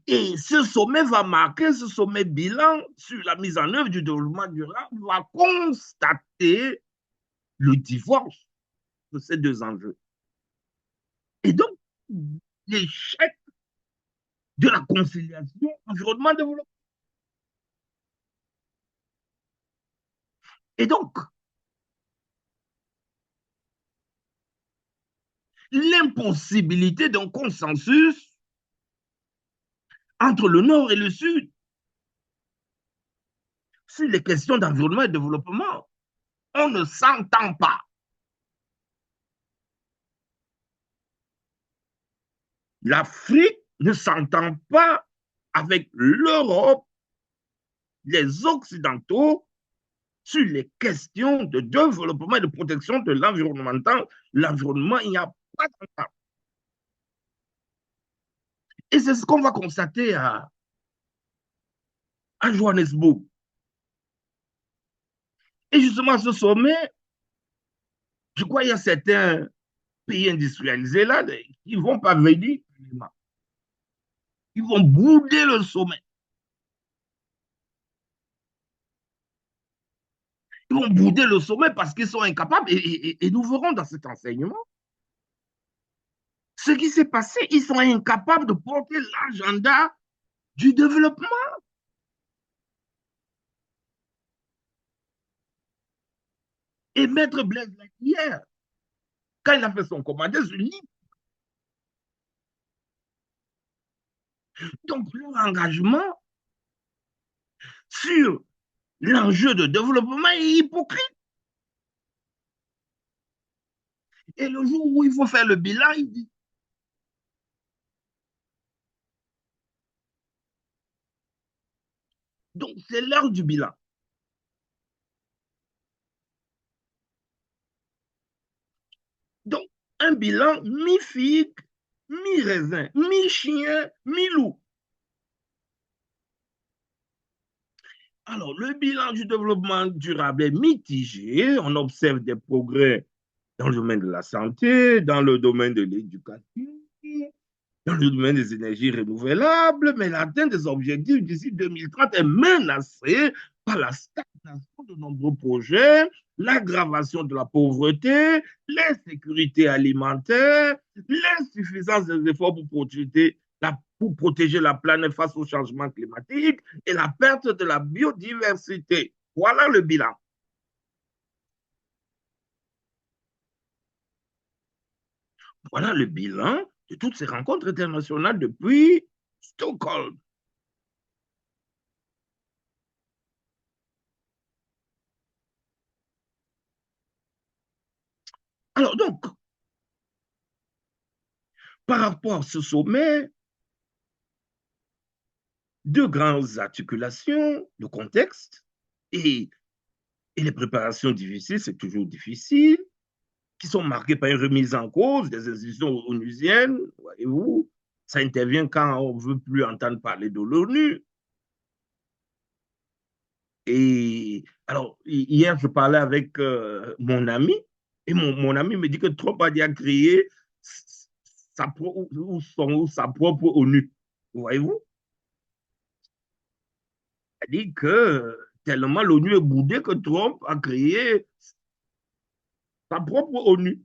Et ce sommet va marquer, ce sommet bilan sur la mise en œuvre du développement durable va constater le divorce de ces 2 enjeux. Et donc, l'échec de la conciliation environnement-développement. Et donc, l'impossibilité d'un consensus entre le Nord et le Sud sur les questions d'environnement et de développement. On ne s'entend pas. L'Afrique ne s'entend pas avec l'Europe, les Occidentaux, sur les questions de développement et de protection de l'environnement. L'environnement, il n'y a pas d'entente. Et c'est ce qu'on va constater à Johannesburg. Et justement, à ce sommet, je crois qu'il y a certains pays industrialisés là qui vont pas venir. Ils vont bouder le sommet. Ils vont bouder le sommet parce qu'ils sont incapables. Et nous verrons dans cet enseignement ce qui s'est passé. Ils sont incapables de porter l'agenda du développement. Et Maître Blaise hier, quand il a fait son commandé sur l'île, donc leur engagement sur l'enjeu de développement est hypocrite. Et le jour où il faut faire le bilan, il dit. Donc, c'est l'heure du bilan. Donc, un bilan mi-figue, mi-raisin, mi-chien, mi-loup. Alors, le bilan du développement durable est mitigé. On observe des progrès dans le domaine de la santé, dans le domaine de l'éducation, dans le domaine des énergies renouvelables, mais l'atteinte des objectifs d'ici 2030 est menacée par la stagnation de nombreux projets, l'aggravation de la pauvreté, l'insécurité alimentaire, l'insuffisance des efforts pour protéger la planète face au changement climatique et la perte de la biodiversité. Voilà le bilan. Voilà le bilan de toutes ces rencontres internationales depuis Stockholm. Alors donc, par rapport à ce sommet, deux grandes articulations, le contexte et les préparations difficiles, c'est toujours difficile, qui sont marquées par une remise en cause des institutions onusiennes, voyez-vous, ça intervient quand on ne veut plus entendre parler de l'ONU. Et alors, hier, je parlais avec mon ami, et mon ami me dit que Trump a déjà créé sa propre ONU. Voyez-vous? C'est-à-dire que tellement l'ONU est boudée que Trump a créé sa propre ONU.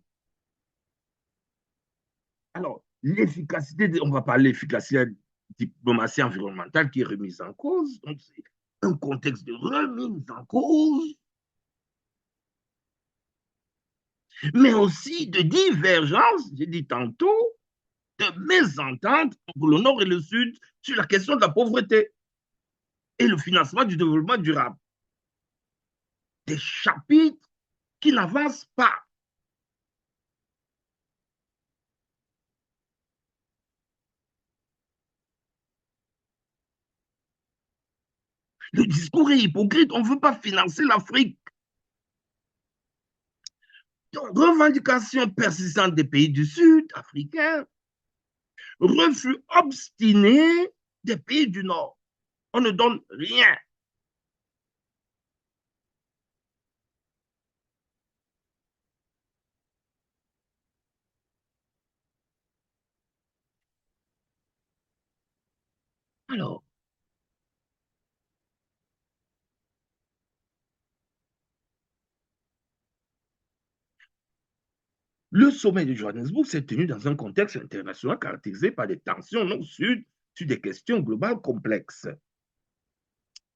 Alors, l'efficacité, on va parler de l'efficacité de la diplomatie environnementale qui est remise en cause. Donc, c'est un contexte de remise en cause, mais aussi de divergence, j'ai dit tantôt, de mésentente entre le Nord et le Sud sur la question de la pauvreté et le financement du développement durable. Des chapitres qui n'avancent pas. Le discours est hypocrite. On ne veut pas financer l'Afrique. Donc, revendication persistante des pays du Sud africains, refus obstiné des pays du Nord. On ne donne rien. Alors, le sommet de Johannesburg s'est tenu dans un contexte international caractérisé par des tensions nord-sud sur des questions globales complexes.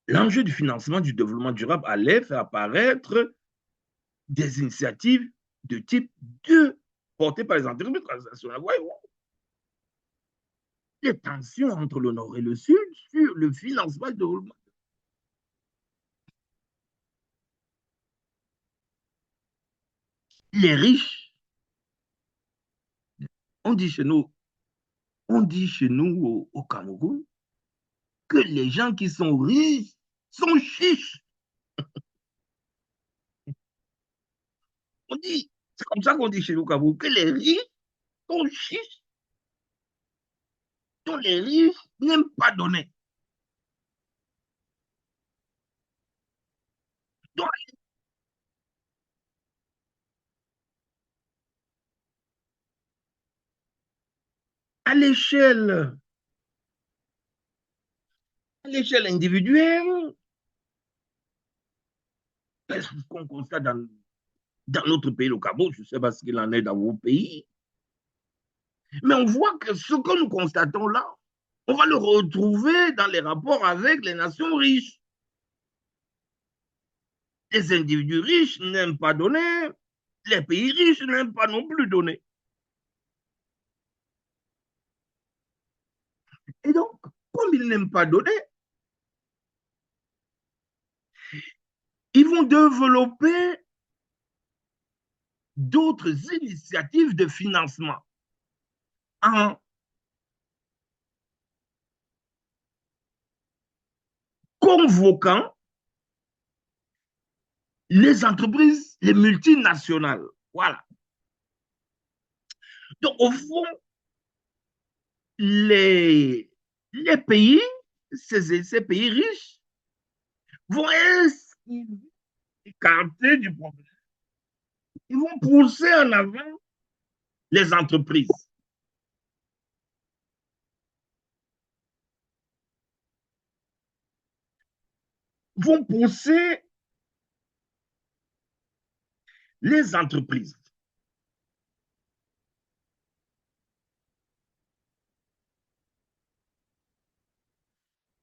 L'enjeu du financement du développement durable allait faire apparaître des initiatives de type 2 portées par les entreprises transnationales. Ouais, ouais. Les tensions entre le Nord et le Sud sur le financement du développement. Les riches, on dit chez nous, au Cameroun que les gens qui sont riches sont chiches. On dit, c'est comme ça qu'on dit chez nous au Cameroun, que les riches sont chiches, dont les riches n'aiment pas donner. Donc, à l'échelle individuelle, c'est ce qu'on constate dans notre pays, le Cameroun, je ne sais pas ce qu'il en est dans vos pays, mais on voit que ce que nous constatons là, on va le retrouver dans les rapports avec les nations riches. Les individus riches n'aiment pas donner, les pays riches n'aiment pas non plus donner. Et donc, comme ils n'aiment pas donner, ils vont développer d'autres initiatives de financement en convoquant les entreprises, les multinationales. Voilà. Donc, au fond, les, les pays, ces pays riches, vont écarter du problème. Ils vont pousser en avant les entreprises. Vont pousser les entreprises.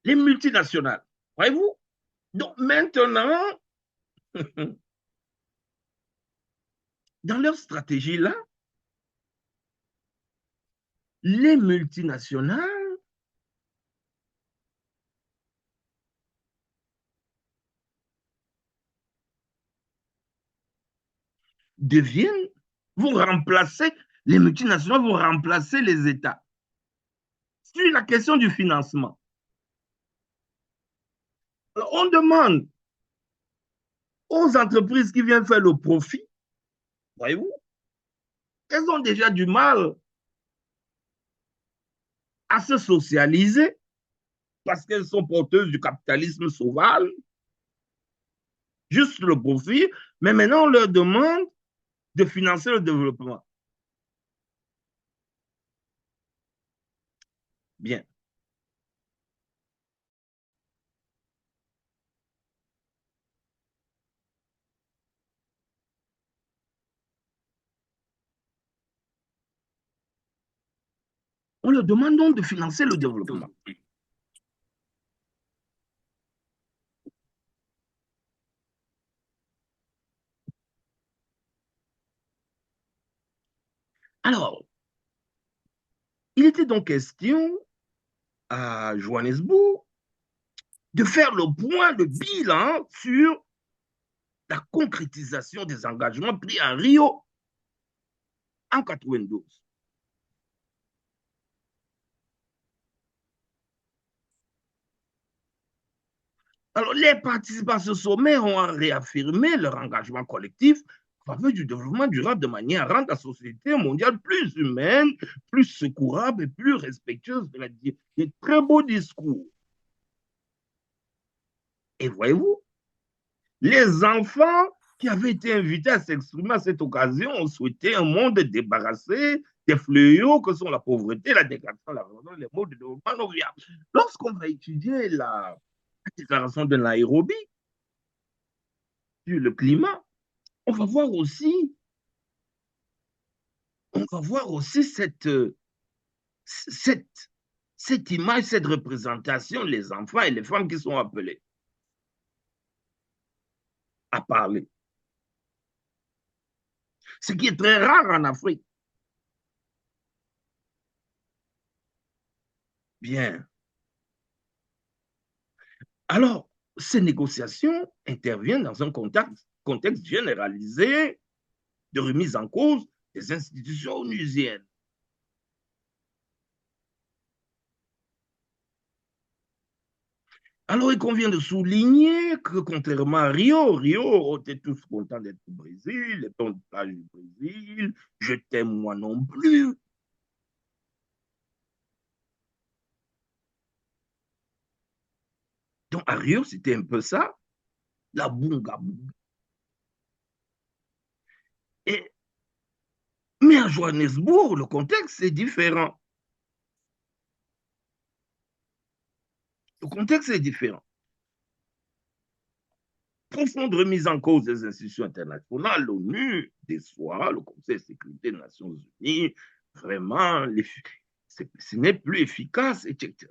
Les multinationales. Voyez-vous? Donc maintenant, dans leur stratégie-là, les multinationales deviennent, vont remplacer, les multinationales vont remplacer les États. Sur la question du financement, alors, on demande aux entreprises qui viennent faire le profit, voyez-vous, elles ont déjà du mal à se socialiser parce qu'elles sont porteuses du capitalisme sauvage, juste le profit, mais maintenant on leur demande de financer le développement. Bien. On leur demande donc de financer le développement. Alors, il était donc question à Johannesburg de faire le point, le bilan sur la concrétisation des engagements pris à Rio en 92. Alors, les participants à ce sommet ont réaffirmé leur engagement collectif en faveur du développement durable de manière à rendre la société mondiale plus humaine, plus secourable et plus respectueuse de la vie. Des très beaux discours. Et voyez-vous, les enfants qui avaient été invités à s'exprimer à cette occasion ont souhaité un monde débarrassé des fléaux que sont la pauvreté, la dégradation, la violence, les mots de développement non viable. Lorsqu'on va étudier la déclaration de Nairobi sur le climat, on va voir aussi, cette, cette, cette image, cette représentation, les enfants et les femmes qui sont appelés à parler. Ce qui est très rare en Afrique. Bien. Alors, ces négociations interviennent dans un contexte généralisé de remise en cause des institutions onusiennes. Alors, il convient de souligner que, contrairement à Rio, on était tous contents d'être au Brésil, les tons de plage du Brésil, je t'aime moi non plus. Donc, à Rio, c'était un peu ça, la bunga bunga. Et, mais à Johannesburg, le contexte est différent. Le contexte est différent. Profonde remise en cause des institutions internationales, l'ONU, des SOA, le Conseil de sécurité des Nations Unies, vraiment, ce n'est plus efficace, etc.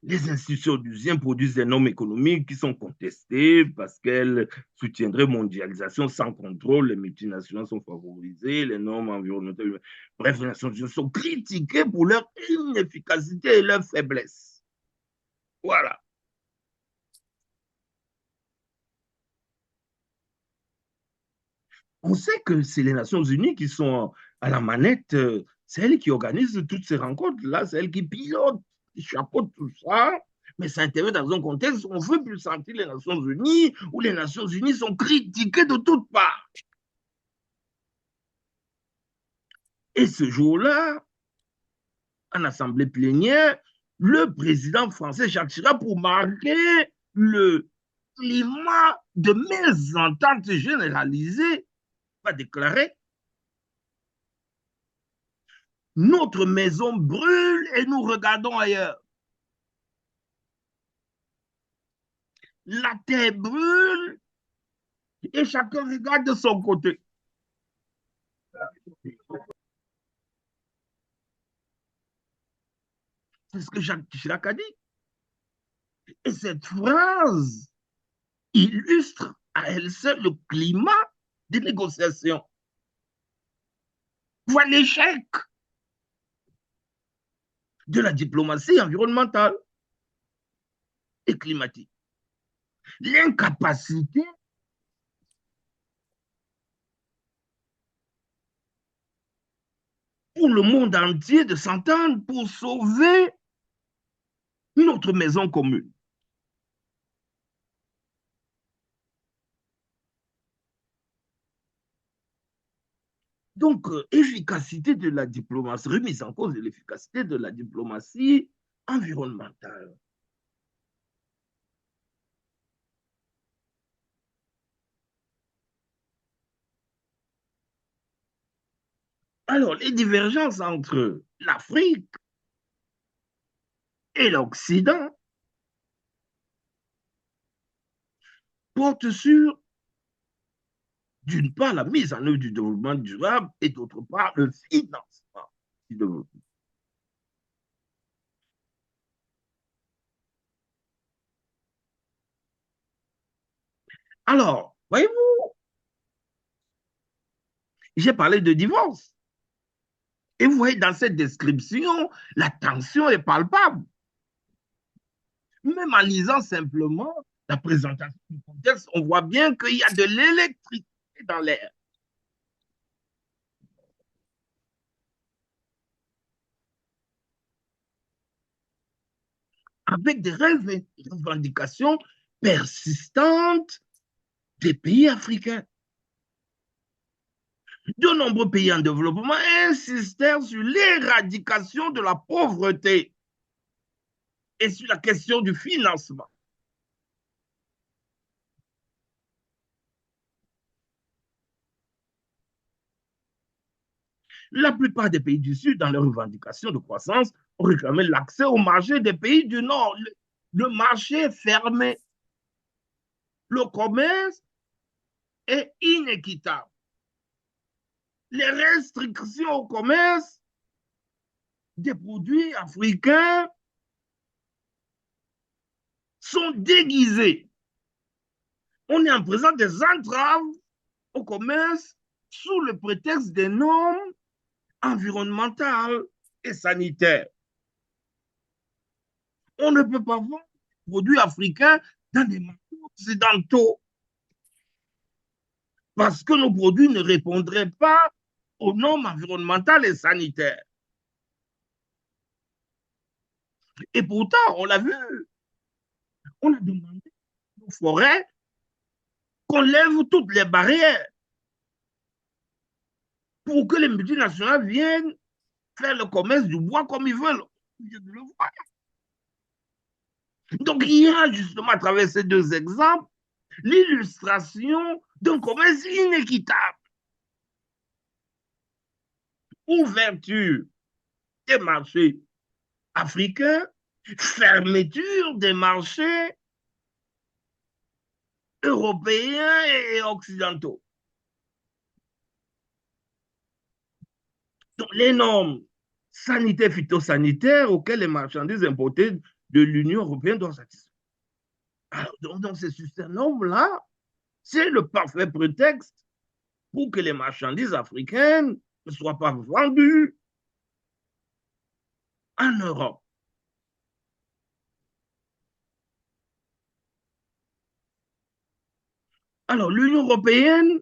Les institutions d'usine produisent des normes économiques qui sont contestées parce qu'elles soutiendraient mondialisation sans contrôle, les multinationales sont favorisées, les normes environnementales. Bref, les Nations Unies sont critiquées pour leur inefficacité et leur faiblesse. Voilà. On sait que c'est les Nations Unies qui sont à la manette, c'est elles qui organisent toutes ces rencontres-là, c'est elles qui pilotent, qui chapeautent tout ça. Mais ça intervient dans un contexte où on ne veut plus sentir les Nations Unies, où les Nations Unies sont critiquées de toutes parts. Et ce jour-là, en assemblée plénière, le président français Jacques Chirac, pour marquer le climat de mésentente généralisée, va déclarer: notre maison brûle et nous regardons ailleurs. La terre brûle et chacun regarde de son côté. C'est ce que Jacques Chirac a dit. Et cette phrase illustre à elle seule le climat des négociations. Voit l'échec de la diplomatie environnementale et climatique. L'incapacité pour le monde entier de s'entendre pour sauver notre maison commune. Donc, efficacité de la diplomatie, remise en cause de l'efficacité de la diplomatie environnementale. Alors, les divergences entre l'Afrique et l'Occident portent sur, d'une part, la mise en œuvre du développement durable et d'autre part, le financement du développement. Alors, voyez-vous, j'ai parlé de divorce. Et vous voyez, dans cette description, la tension est palpable. Même en lisant simplement la présentation du contexte, on voit bien qu'il y a de l'électricité dans l'air. Avec des revendications persistantes des pays africains. De nombreux pays en développement insistèrent sur l'éradication de la pauvreté et sur la question du financement. La plupart des pays du Sud, dans leurs revendications de croissance, ont réclamé l'accès au marché des pays du Nord. Le marché est fermé. Le commerce est inéquitable. Les restrictions au commerce des produits africains sont déguisées. On est en présence des entraves au commerce sous le prétexte des normes environnementales et sanitaires. On ne peut pas vendre des produits africains dans des marchés occidentaux parce que nos produits ne répondraient pas aux normes environnementales et sanitaires. Et pourtant, on l'a vu, on a demandé aux forêts qu'on lève toutes les barrières pour que les multinationales viennent faire le commerce du bois comme ils veulent. Donc, il y a justement à travers ces deux exemples l'illustration d'un commerce inéquitable. Ouverture des marchés africains, fermeture des marchés européens et occidentaux. Donc, les normes sanitaires, phytosanitaires auxquelles les marchandises importées de l'Union européenne doivent satisfaire. Alors, donc ces normes-là, c'est le parfait prétexte pour que les marchandises africaines ne soient pas vendues en Europe. Alors, l'Union européenne,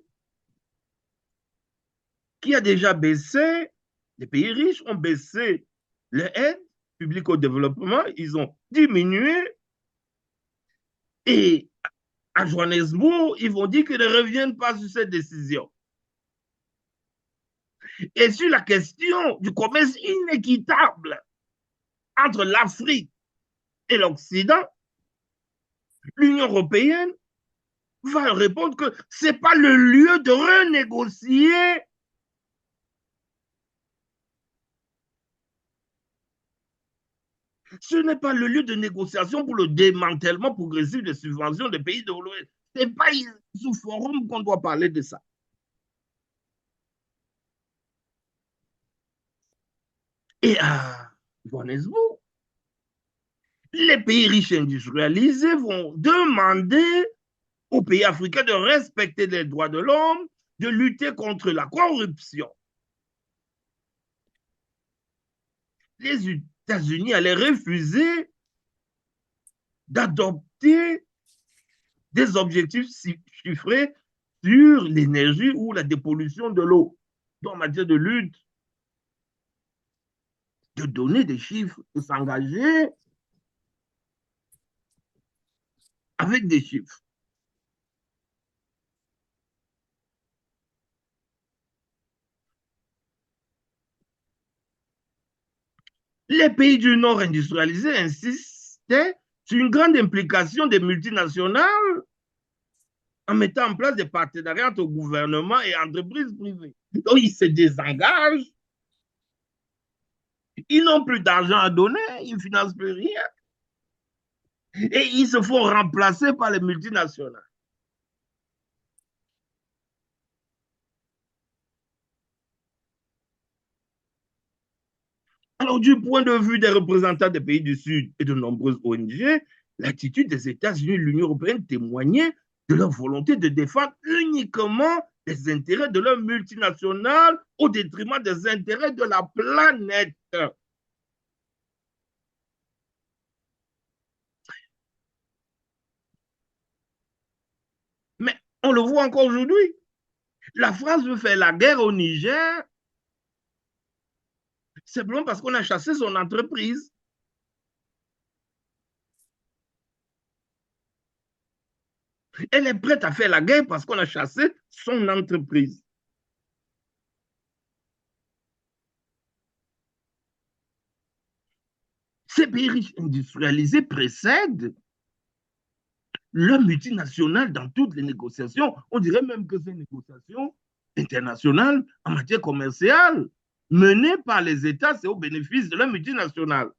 qui a déjà baissé, les pays riches ont baissé les aides publiques au développement, ils ont diminué. Et à Johannesburg, ils vont dire qu'ils ne reviennent pas sur cette décision. Et sur la question du commerce inéquitable entre l'Afrique et l'Occident, l'Union européenne va répondre que ce n'est pas le lieu de renégocier ce n'est pas le lieu de négociation pour le démantèlement progressif des subventions des pays de l'Ouest. Ce n'est pas sous forum qu'on doit parler de ça. Et à Johannesburg, les pays riches industrialisés vont demander aux pays africains de respecter les droits de l'homme, de lutter contre la corruption. Les États-Unis allaient refuser d'adopter des objectifs chiffrés sur l'énergie ou la dépollution de l'eau. En matière de lutte, de donner des chiffres, de s'engager avec des chiffres. Les pays du Nord industrialisés insistaient sur une grande implication des multinationales en mettant en place des partenariats entre gouvernements et entreprises privées. Donc, ils se désengagent. Ils n'ont plus d'argent à donner, ils ne financent plus rien. Et ils se font remplacer par les multinationales. Alors, du point de vue des représentants des pays du Sud et de nombreuses ONG, l'attitude des États-Unis et de l'Union européenne témoignait de leur volonté de défendre uniquement les intérêts de leur multinationales au détriment des intérêts de la planète. Mais on le voit encore aujourd'hui. La France veut faire la guerre au Niger simplement parce qu'on a chassé son entreprise. Elle est prête à faire la guerre parce qu'on a chassé son entreprise. Ces pays riches industrialisés précèdent le multinational dans toutes les négociations. On dirait même que c'est une négociation internationale en matière commerciale menée par les États, c'est au bénéfice de la multinationale.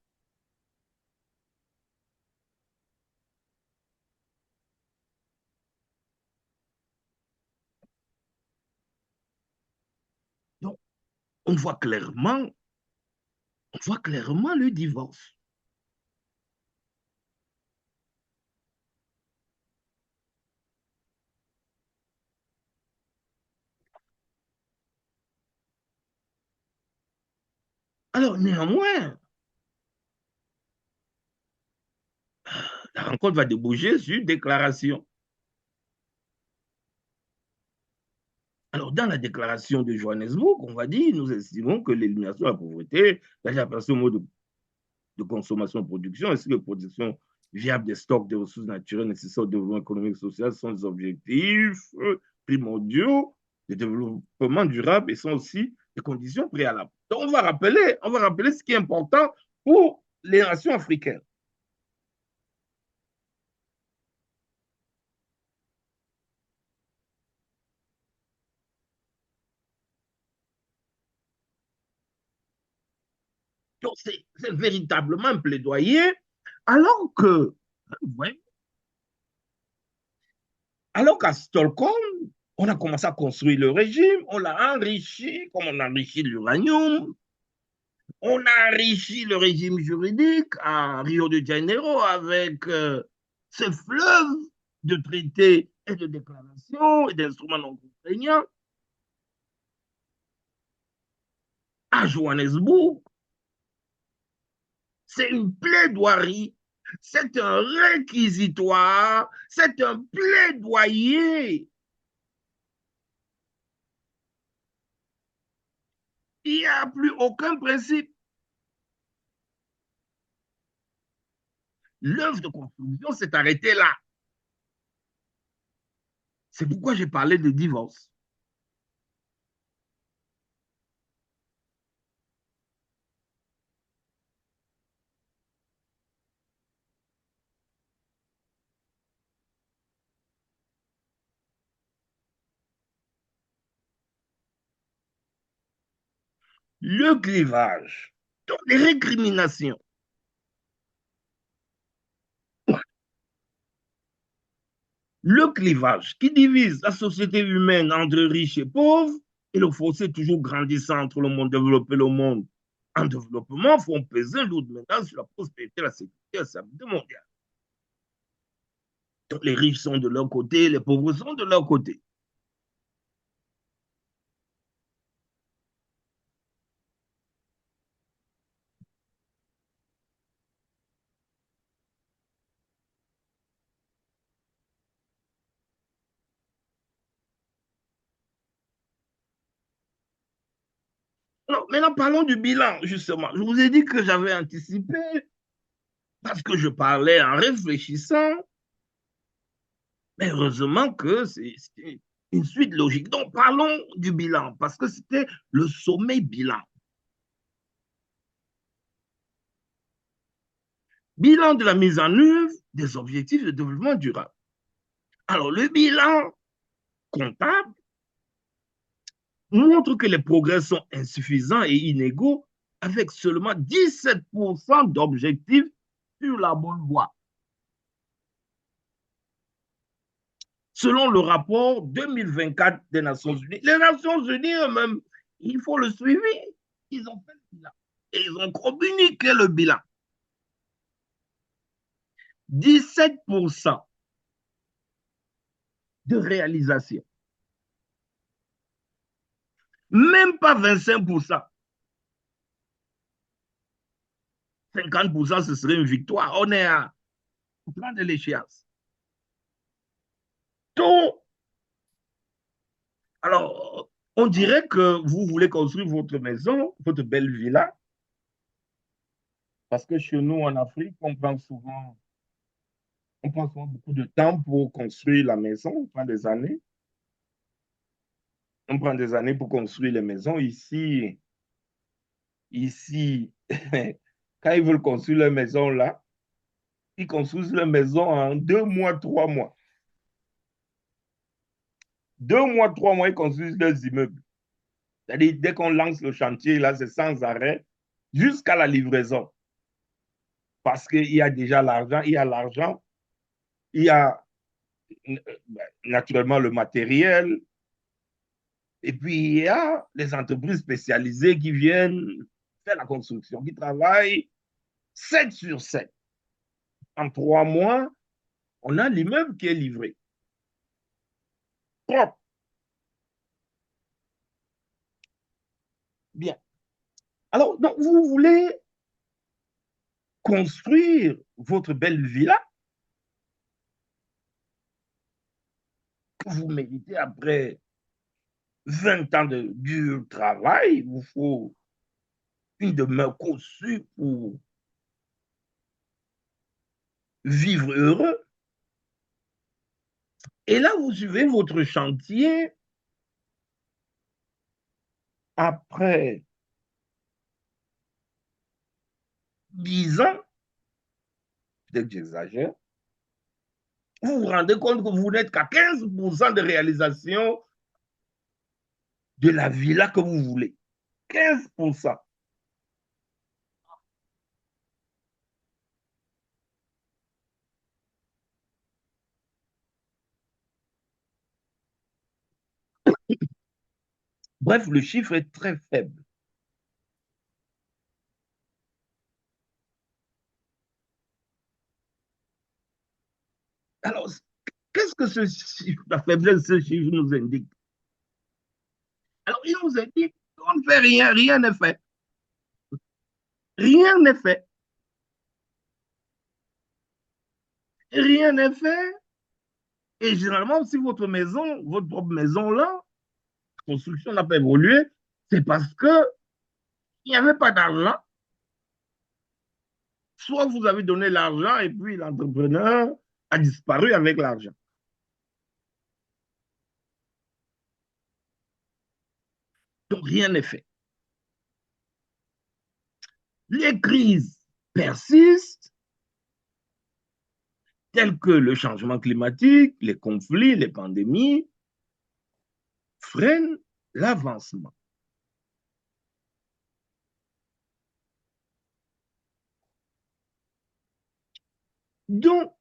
Donc, on voit clairement, le divorce. Alors, néanmoins, la rencontre va déboucher sur une déclaration. Alors, dans la déclaration de Johannesburg, on va dire, nous estimons que l'élimination de la pauvreté, la personne au mode de consommation et production, ainsi que la production viable des stocks de ressources naturelles nécessaires au développement économique et social sont des objectifs primordiaux de développement durable et sont aussi des conditions préalables. Donc, on va rappeler ce qui est important pour les nations africaines. Donc, c'est véritablement un plaidoyer, alors que, ouais, alors qu'à Stockholm, on a commencé à construire le régime, on l'a enrichi, comme on enrichit l'uranium, On a enrichi le régime juridique à Rio de Janeiro avec ce fleuve de traités et de déclarations et d'instruments non contraignants. À Johannesburg, c'est une plaidoirie, c'est un réquisitoire, c'est un plaidoyer. Il n'y a plus aucun principe. L'œuvre de construction s'est arrêtée là. C'est pourquoi j'ai parlé de divorce. Le clivage, donc les récriminations. Le clivage qui divise la société humaine entre riches et pauvres et le fossé toujours grandissant entre le monde développé et le monde en développement font peser lourdement sur la prospérité, la sécurité et la stabilité mondiale. Donc les riches sont de leur côté, les pauvres sont de leur côté. Alors, maintenant, parlons du bilan, justement. Je vous ai dit que j'avais anticipé parce que je parlais en réfléchissant, mais heureusement que c'est une suite logique. Donc, parlons du bilan parce que c'était le sommet bilan. Bilan de la mise en œuvre des objectifs de développement durable. Alors, le bilan comptable montre que les progrès sont insuffisants et inégaux avec seulement 17% d'objectifs sur la bonne voie. Selon le rapport 2024 des Nations Unies. Les Nations Unies eux-mêmes, il faut le suivi. Ils ont fait le bilan. Et ils ont communiqué le bilan. 17% de réalisation. Même pas 25%. 50%, ce serait une victoire. On est à plan de l'échéance. Tout. Alors, on dirait que vous voulez construire votre maison, votre belle villa, parce que chez nous, en Afrique, on prend souvent beaucoup de temps pour construire la maison, on prend des années. On prend des années pour construire les maisons. Ici, quand ils veulent construire leur maison là, ils construisent leur maison en 2 mois, 3 mois. 2 mois, 3 mois, ils construisent leurs immeubles. C'est-à-dire, dès qu'on lance le chantier, là, c'est sans arrêt jusqu'à la livraison. Parce qu'il y a déjà l'argent, il y a naturellement le matériel, et puis il y a les entreprises spécialisées qui viennent faire la construction, qui travaillent 7 sur 7. En 3 mois, on a l'immeuble qui est livré. Propre. Bien. Alors, donc, vous voulez construire votre belle villa que vous méritez après 20 ans de dur travail. Il vous faut une demeure conçue pour vivre heureux. Et là, vous suivez votre chantier après 10 ans, peut-être que j'exagère, vous vous rendez compte que vous n'êtes qu'à 15% de réalisation de la villa que vous voulez. 15%. Bref, le chiffre est très faible. Alors, qu'est-ce que ce chiffre, la faiblesse de ce chiffre nous indique? Alors, il nous indique qu'on ne fait rien, rien n'est fait. Rien n'est fait. Rien n'est fait. Et généralement, si votre maison, votre propre maison là, la construction n'a pas évolué, c'est parce qu'il n'y avait pas d'argent. Soit vous avez donné l'argent et puis l'entrepreneur a disparu avec l'argent. Donc, rien n'est fait. Les crises persistent, telles que le changement climatique, les conflits, les pandémies, freinent l'avancement. Donc,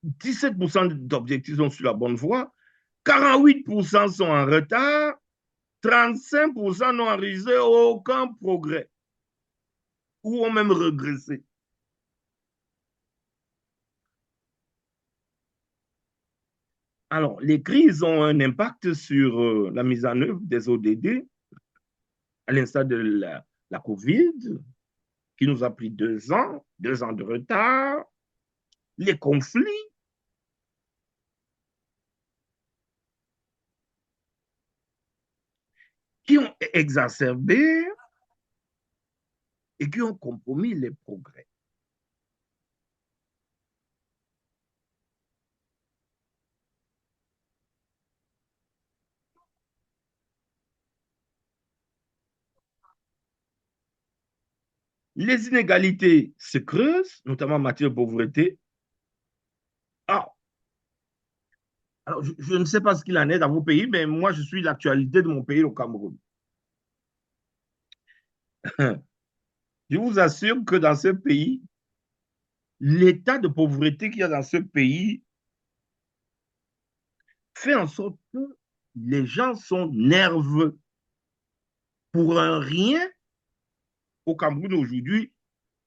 17% d'objectifs sont sur la bonne voie, 48% sont en retard, 35% n'ont réalisé aucun progrès ou ont même régressé. Alors, les crises ont un impact sur la mise en œuvre des ODD, à l'instar de la COVID, qui nous a pris 2 ans de retard, les conflits qui ont exacerbé et qui ont compromis les progrès. Les inégalités se creusent, notamment en matière de pauvreté. Ah, alors, je ne sais pas ce qu'il en est dans vos pays, mais moi, je suis l'actualité de mon pays, le Cameroun. Je vous assure que dans ce pays, l'état de pauvreté qu'il y a dans ce pays fait en sorte que les gens sont nerveux. Pour un rien, au Cameroun aujourd'hui,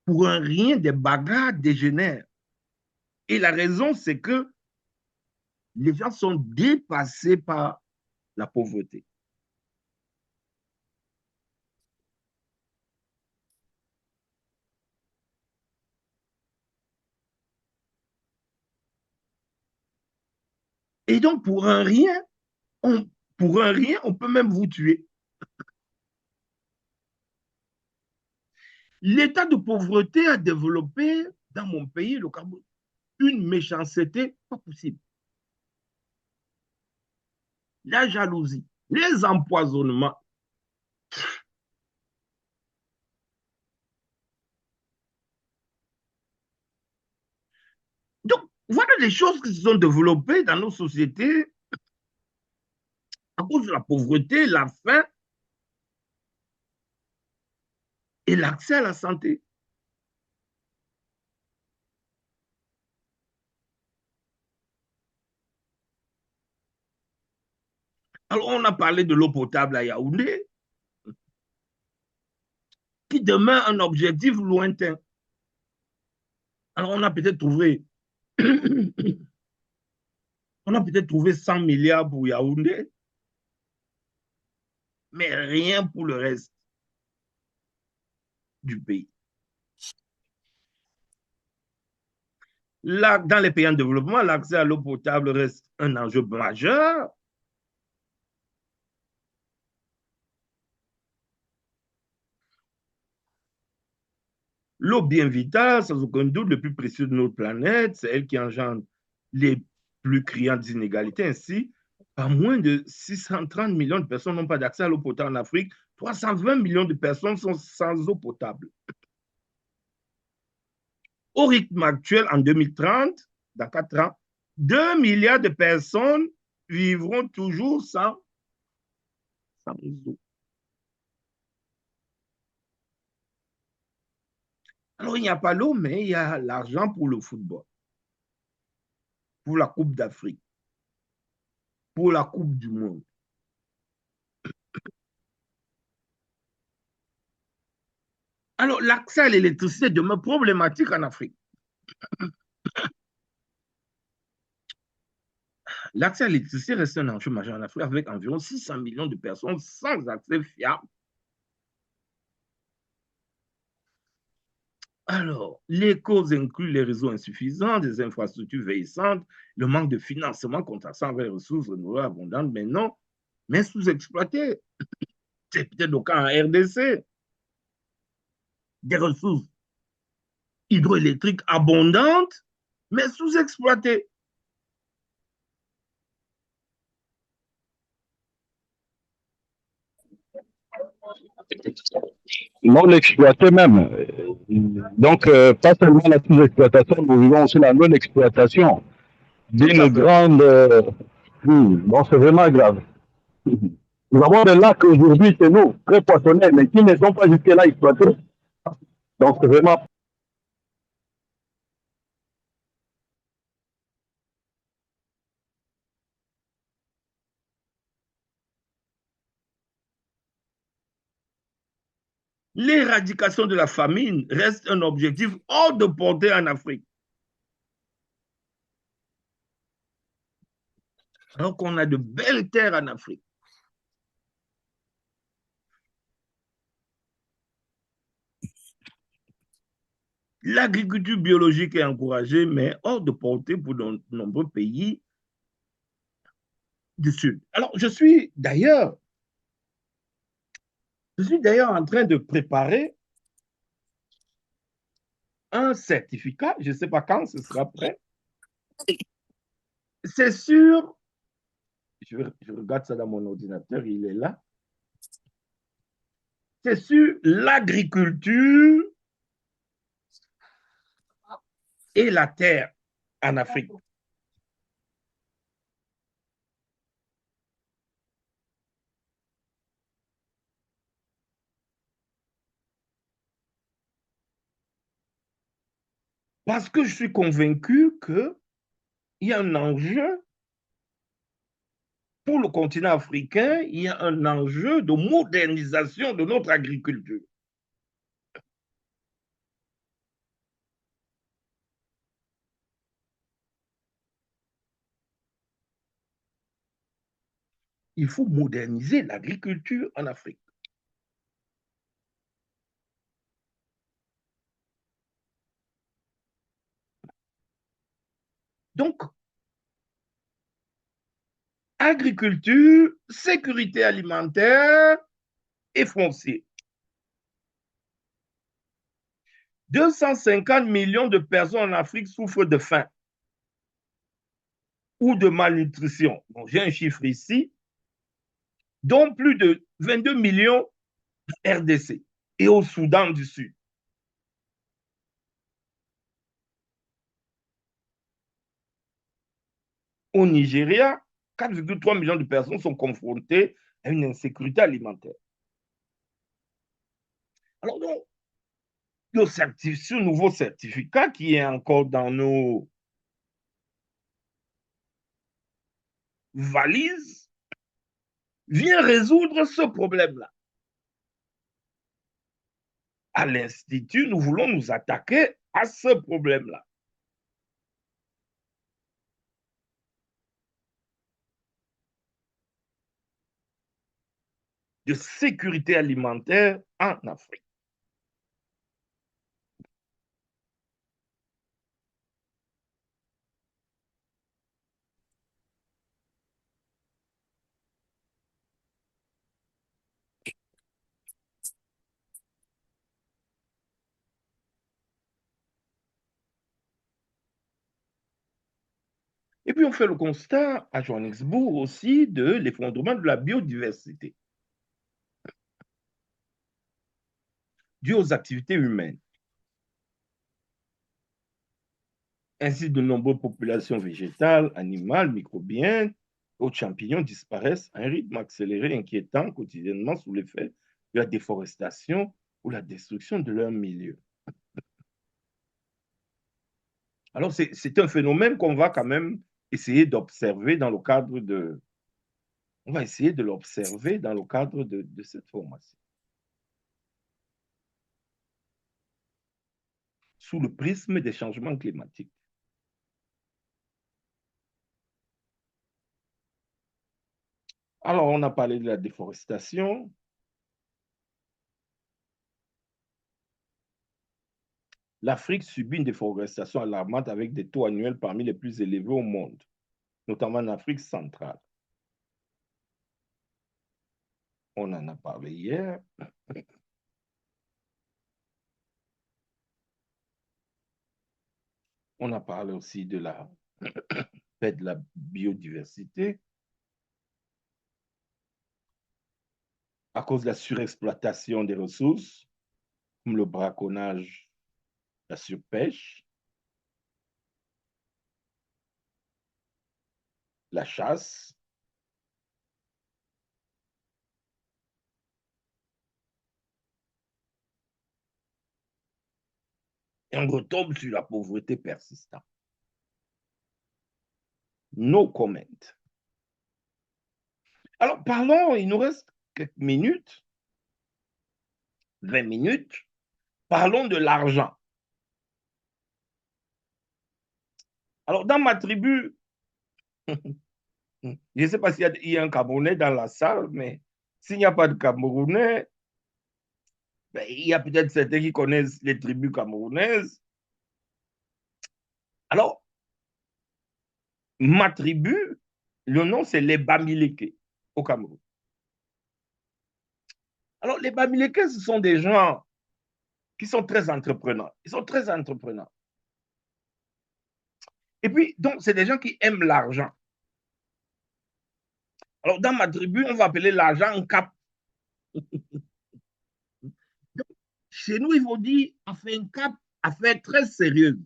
pour un rien, des bagarres dégénèrent. Et la raison, c'est que les gens sont dépassés par la pauvreté. Et donc, pour un rien, on peut même vous tuer. L'état de pauvreté a développé dans mon pays, le Cameroun, une méchanceté pas possible. La jalousie, les empoisonnements. Donc, voilà les choses qui se sont développées dans nos sociétés à cause de la pauvreté, la faim et l'accès à la santé. Alors, on a parlé de l'eau potable à Yaoundé, qui demeure un objectif lointain. Alors, on a peut-être trouvé 100 milliards pour Yaoundé, mais rien pour le reste du pays. Là, dans les pays en développement, l'accès à l'eau potable reste un enjeu majeur. L'eau bien vitale, sans aucun doute, le plus précieux de notre planète, c'est elle qui engendre les plus criantes inégalités. Ainsi, pas moins de 630 millions de personnes n'ont pas d'accès à l'eau potable en Afrique. 320 millions de personnes sont sans eau potable. Au rythme actuel, en 2030, dans 4 ans, 2 milliards de personnes vivront toujours sans eau. Alors, il n'y a pas l'eau, mais il y a l'argent pour le football, pour la Coupe d'Afrique, pour la Coupe du Monde. Alors, l'accès à l'électricité demeure problématique en Afrique. L'accès à l'électricité reste un enjeu majeur en Afrique avec environ 600 millions de personnes sans accès fiable. Alors, les causes incluent les réseaux insuffisants, des infrastructures vieillissantes, le manque de financement contrastant avec les ressources renouvelables abondantes, mais non, mais sous-exploitées. C'est peut-être le cas en RDC. Des ressources hydroélectriques abondantes, mais sous-exploitées. Non exploité même. Donc, pas seulement la sous-exploitation, nous vivons aussi la non-exploitation Tout d'une à fait. grande... bon, c'est vraiment grave. Nous avons des lacs aujourd'hui chez nous, très poissonnés, mais qui ne sont pas jusque-là exploités. Donc, c'est vraiment... L'éradication de la famine reste un objectif hors de portée en Afrique. Alors qu'on a de belles terres en Afrique. L'agriculture biologique est encouragée, mais hors de portée pour de nombreux pays du Sud. Alors, je suis d'ailleurs en train de préparer un certificat, je ne sais pas quand ce sera prêt. C'est sûr, je regarde ça dans mon ordinateur, il est là. C'est sur l'agriculture et la terre en Afrique. Parce que je suis convaincu qu'il y a un enjeu pour le continent africain, il y a un enjeu de modernisation de notre agriculture. Il faut moderniser l'agriculture en Afrique. Donc, agriculture, sécurité alimentaire et foncier. 250 millions de personnes en Afrique souffrent de faim ou de malnutrition. Bon, j'ai un chiffre ici, dont plus de 22 millions RDC et au Soudan du Sud. Au Nigeria, 4,3 millions de personnes sont confrontées à une insécurité alimentaire. Alors donc, ce nouveau certificat qui est encore dans nos valises vient résoudre ce problème-là. À l'Institut, nous voulons nous attaquer à ce problème-là. De sécurité alimentaire en Afrique. Et puis on fait le constat à Johannesburg aussi de l'effondrement de la biodiversité dû aux activités humaines. Ainsi, de nombreuses populations végétales, animales, microbiennes, autres champignons disparaissent à un rythme accéléré, inquiétant quotidiennement sous l'effet de la déforestation ou la destruction de leur milieu. Alors, c'est un phénomène qu'on va quand même essayer d'observer dans le cadre de... On va essayer de l'observer dans le cadre de cette formation. Sous le prisme des changements climatiques. Alors, on a parlé de la déforestation. L'Afrique subit une déforestation alarmante avec des taux annuels parmi les plus élevés au monde, notamment en Afrique centrale. On en a parlé hier. On a parlé aussi de la perte de la biodiversité à cause de la surexploitation des ressources, comme le braconnage, la surpêche, la chasse. Et on retombe sur la pauvreté persistante. No comment. Alors, parlons, il nous reste quelques minutes, 20 minutes. Parlons de l'argent. Alors, dans ma tribu, je ne sais pas s'il y a un Camerounais dans la salle, mais s'il n'y a pas de Camerounais, ben, il y a peut-être certains qui connaissent les tribus camerounaises. Alors, ma tribu, le nom, c'est les Bamileke au Cameroun. Alors, les Bamileke, ce sont des gens qui sont très entreprenants. Ils sont très entreprenants. Et puis, donc, c'est des gens qui aiment l'argent. Alors, dans ma tribu, on va appeler l'argent un cap. Donc, chez nous, ils vont dire, affaire un cap, affaire très sérieuse.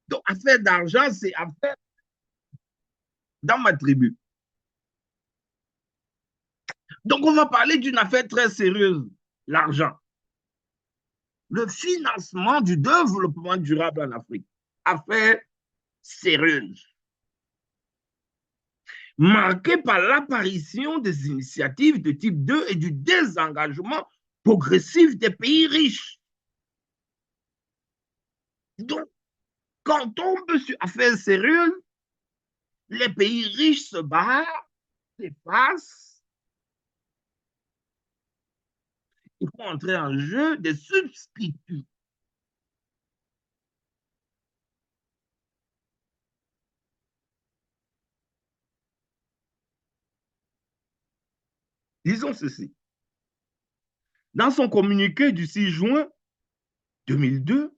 Donc, affaire d'argent, c'est affaire dans ma tribu. Donc, on va parler d'une affaire très sérieuse, l'argent. Le financement du développement durable en Afrique. Affaire sérieuse. Marquée par l'apparition des initiatives de type 2 et du désengagement progressif des pays riches. Donc, quand on tombe sur affaires sérieuses, les pays riches se barrent, s'effacent. Il faut entrer en jeu des substituts. Disons ceci. Dans son communiqué du 6 juin 2002,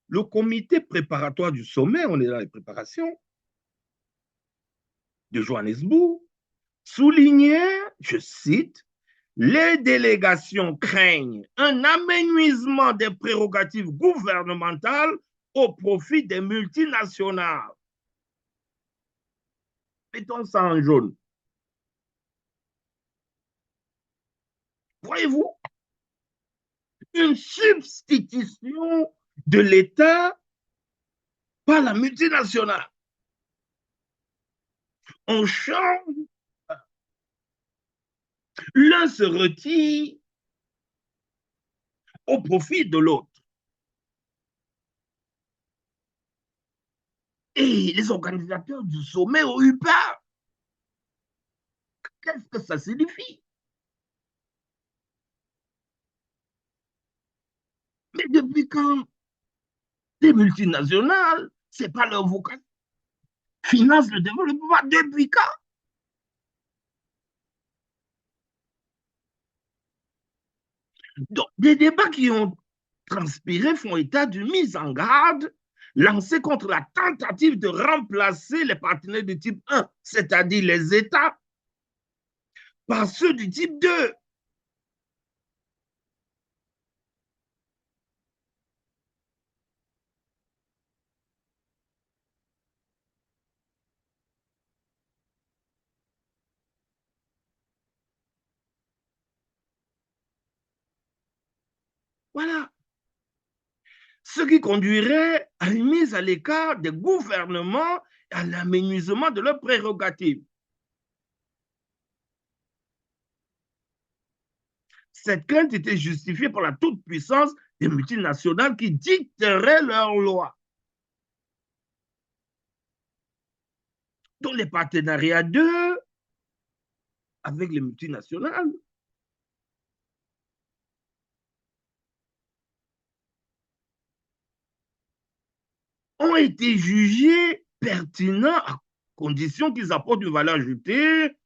le comité préparatoire du sommet, on est dans les préparations, de Johannesburg, soulignait, je cite, les délégations craignent un amenuisement des prérogatives gouvernementales au profit des multinationales. Mettons ça en jaune. Voyez-vous, une substitution de l'État par la multinationale. On change, l'un se retire au profit de l'autre. Et les organisateurs du sommet ont eu peur. Qu'est-ce que ça signifie? Mais depuis quand les multinationales, ce n'est pas leur vocation, financent le développement depuis quand? Donc, des débats qui ont transpiré font état d'une mise en garde lancée contre la tentative de remplacer les partenaires du type 1, c'est-à-dire les États, par ceux du type 2. Voilà. Ce qui conduirait à une mise à l'écart des gouvernements et à l'aménagement de leurs prérogatives. Cette crainte était justifiée par la toute-puissance des multinationales qui dicteraient leurs lois. Donc les partenariats d'eux avec les multinationales. Ont été jugés pertinents à condition qu'ils apportent une valeur ajoutée,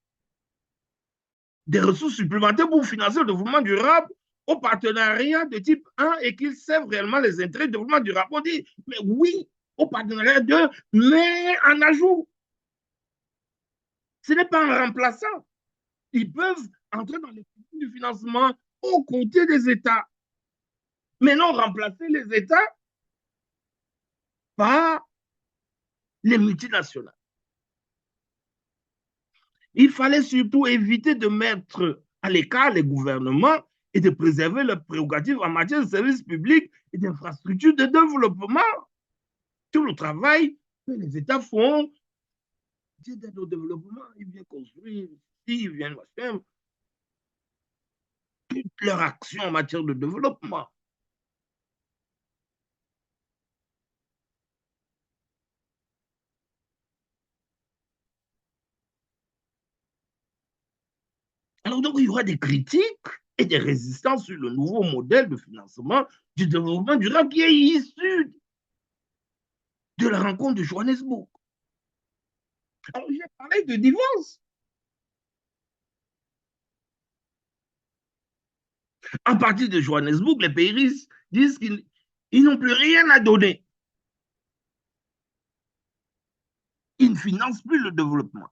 des ressources supplémentaires pour financer le développement durable au partenariat de type 1 et qu'ils servent réellement les intérêts du développement durable. On dit, mais oui, au partenariat 2, mais en ajout. Ce n'est pas en remplaçant. Ils peuvent entrer dans les du financement aux côtés des États, mais non remplacer les États par les multinationales. Il fallait surtout éviter de mettre à l'écart les gouvernements et de préserver leurs prérogatives en matière de services publics et d'infrastructures de développement. Tout le travail que les États font, d'aide au développement, ils viennent construire, ils viennent machin, toute leur action en matière de développement. Alors donc, il y aura des critiques et des résistances sur le nouveau modèle de financement du développement durable qui est issu de la rencontre de Johannesburg. Alors, j'ai parlé de divorce. À partir de Johannesburg, les pays disent qu'ils n'ont plus rien à donner. Ils ne financent plus le développement.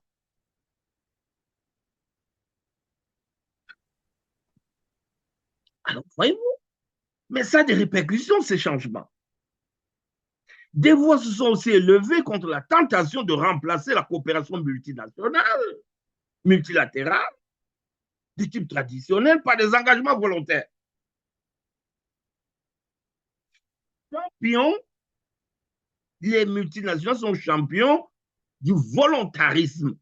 Alors, voyez-vous, mais ça a des répercussions, ces changements. Des voix se sont aussi élevées contre la tentation de remplacer la coopération multinationale, multilatérale, de type traditionnel, par des engagements volontaires. Champions, les multinationales sont champions du volontarisme.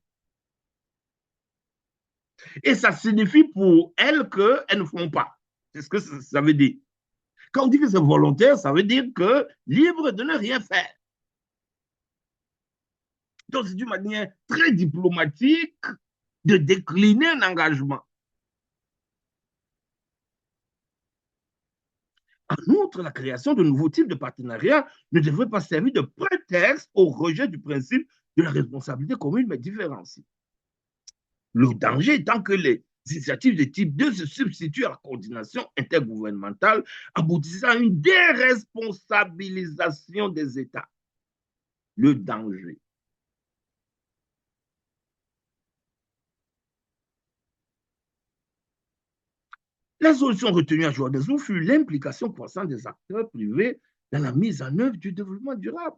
Et ça signifie pour elles qu'elles ne font pas. C'est ce que ça veut dire. Quand on dit que c'est volontaire, ça veut dire que libre de ne rien faire. Donc, c'est une manière très diplomatique de décliner un engagement. En outre, la création de nouveaux types de partenariats ne devrait pas servir de prétexte au rejet du principe de la responsabilité commune mais différenciée. Le danger étant que les initiatives de type 2 se substituent à la coordination intergouvernementale, aboutissant à une déresponsabilisation des États. Le danger. La solution retenue à Johannesburg fut l'implication croissante des acteurs privés dans la mise en œuvre du développement durable.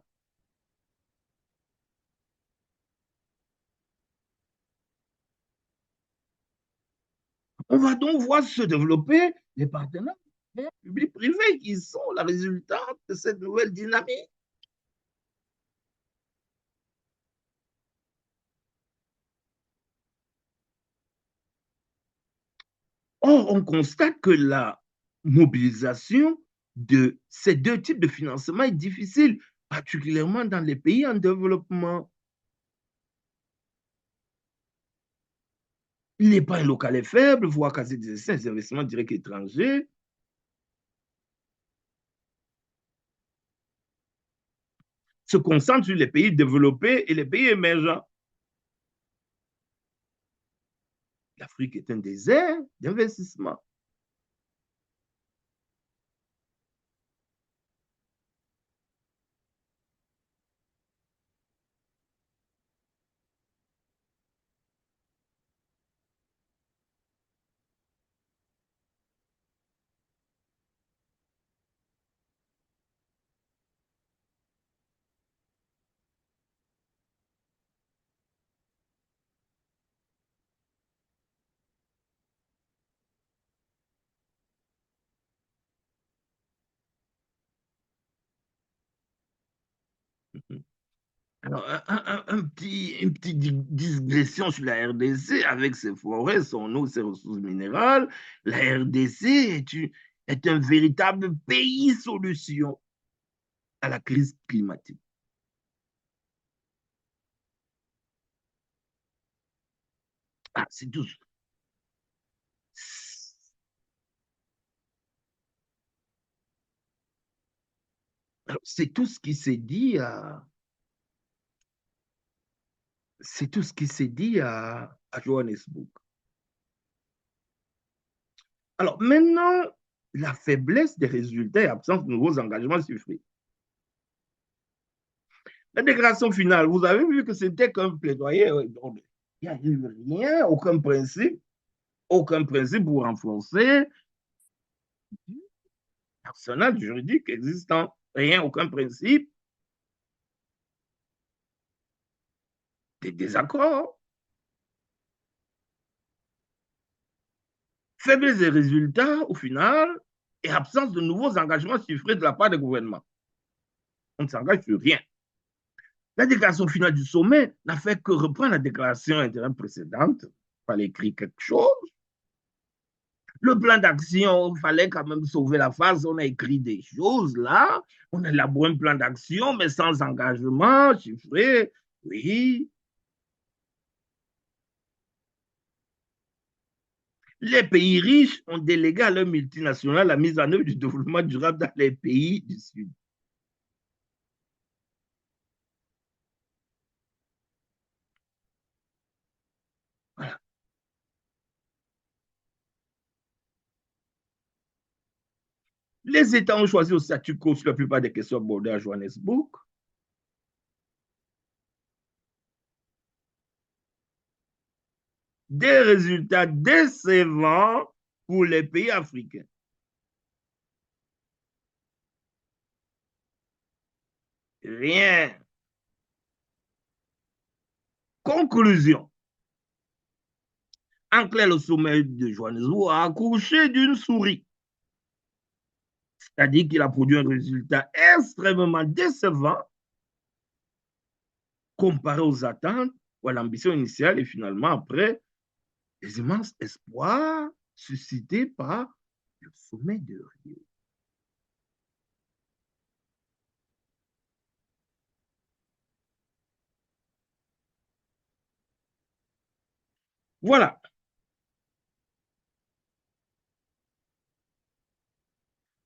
On va donc voir se développer les partenaires publics-privés qui sont la résultante de cette nouvelle dynamique. Or, on constate que la mobilisation de ces deux types de financement est difficile, particulièrement dans les pays en développement. L'épargne locale est faible, voire quasi des investissements directs étrangers. Se concentrent sur les pays développés et les pays émergents. L'Afrique est un désert d'investissement. Alors, une petite digression sur la RDC avec ses forêts, son eau, ses ressources minérales. La RDC est un véritable pays solution à la crise climatique. Ah, c'est tout. C'est tout ce qui s'est dit c'est tout ce qui s'est dit à Johannesburg. Alors maintenant, la faiblesse des résultats et l'absence de nouveaux engagements suffisent. La déclaration finale, vous avez vu que c'était qu'un plaidoyer. Il n'y a eu rien, aucun principe pour renforcer l'arsenal juridique existant. Rien, aucun principe. Des désaccords. Faiblesse des résultats au final et absence de nouveaux engagements chiffrés de la part des gouvernements. On ne s'engage sur rien. La déclaration finale du sommet n'a fait que reprendre la déclaration intérieure précédente. Il fallait écrire quelque chose. Le plan d'action, il fallait quand même sauver la face. On a écrit des choses là. On a élaboré un plan d'action, mais sans engagement chiffré. Oui. Les pays riches ont délégué à leurs multinationales la mise en œuvre du développement durable dans les pays du Sud. Voilà. Les États ont choisi au statu quo sur la plupart des questions abordées à Johannesburg. Des résultats décevants pour les pays africains. Rien. Conclusion. En clair, le sommet de Johannesburg a accouché d'une souris. C'est-à-dire qu'il a produit un résultat extrêmement décevant comparé aux attentes ou à l'ambition initiale et finalement après les immenses espoirs suscités par le sommet de Rio. Voilà.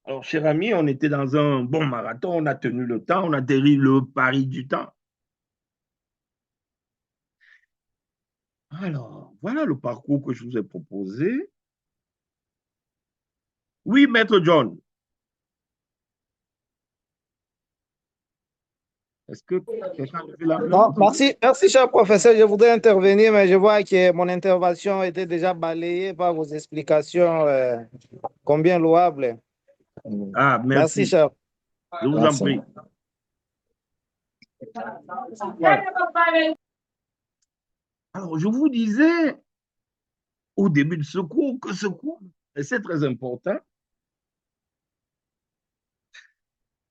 Alors, cher ami, on était dans un bon marathon, on a tenu le temps, on a déri le pari du temps. Alors, voilà le parcours que je vous ai proposé. Oui, Maître John, est-ce que quelqu'un a levé la main? Non, merci, cher professeur. Je voudrais intervenir, mais je vois que mon intervention était déjà balayée par vos explications, combien louables. Ah, Merci, merci. cher. Je vous en Merci. prie. Voilà. Alors, je vous disais au début de ce cours que ce cours, c'est très important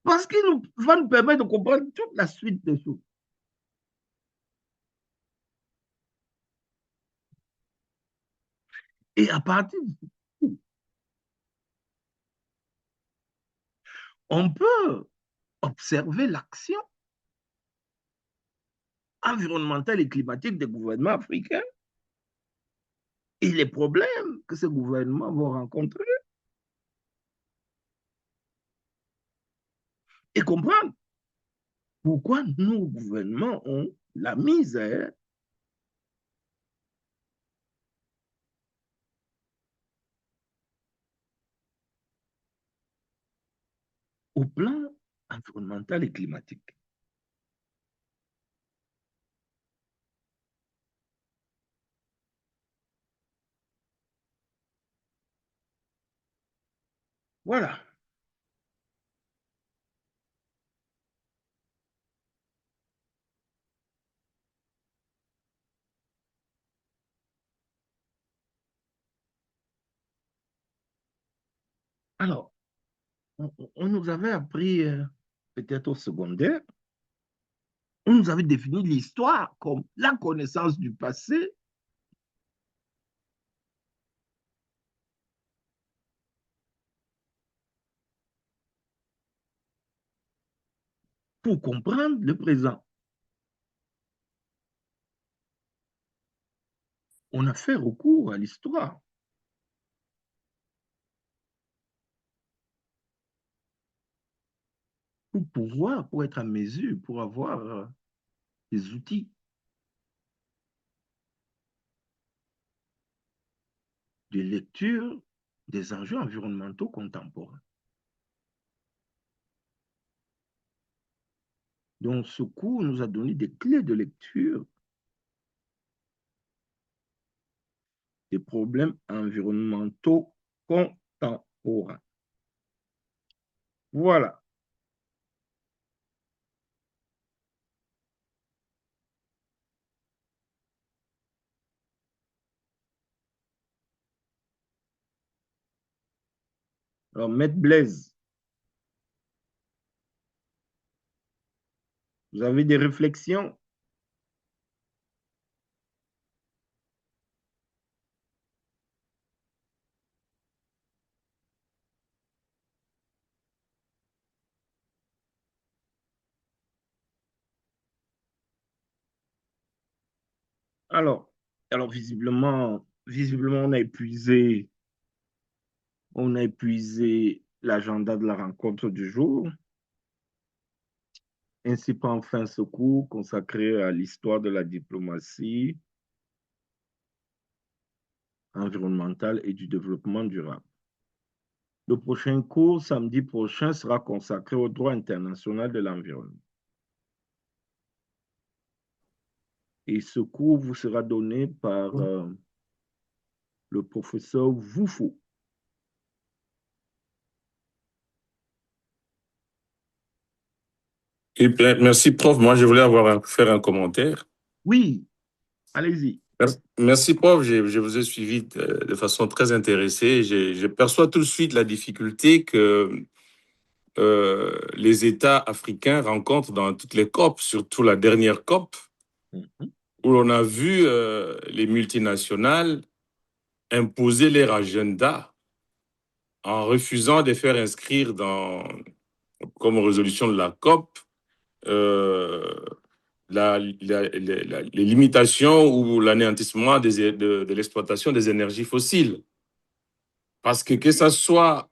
parce qu'il va nous permettre de comprendre toute la suite des choses. Et à partir de on peut observer l'action environnementale et climatique des gouvernements africains et les problèmes que ces gouvernements vont rencontrer et comprendre pourquoi nos gouvernements ont la misère au plan environnemental et climatique. Voilà. Alors, on nous avait appris, peut-être au secondaire, on nous avait défini l'histoire comme la connaissance du passé pour comprendre le présent. On a fait recours à l'histoire. pour être à mesure, pour avoir des outils de lecture des enjeux environnementaux contemporains. Donc, ce cours nous a donné des clés de lecture des problèmes environnementaux contemporains. Voilà. Alors, Maître Blaise, vous avez des réflexions? Alors, visiblement, on a épuisé l'agenda de la rencontre du jour. Ainsi prend enfin ce cours consacré à l'histoire de la diplomatie environnementale et du développement durable. Le prochain cours, samedi prochain, sera consacré au droit international de l'environnement. Et ce cours vous sera donné par le professeur Woufou. Et bien, merci, prof. Moi, je voulais faire un commentaire. Oui, allez-y. Merci, prof. Je vous ai suivi de façon très intéressée. Je perçois tout de suite la difficulté que les États africains rencontrent dans toutes les COP, surtout la dernière COP, où l'on a vu les multinationales imposer leur agenda en refusant de faire inscrire comme résolution de la COP euh, les limitations ou l'anéantissement de l'exploitation des énergies fossiles. Parce que ça soit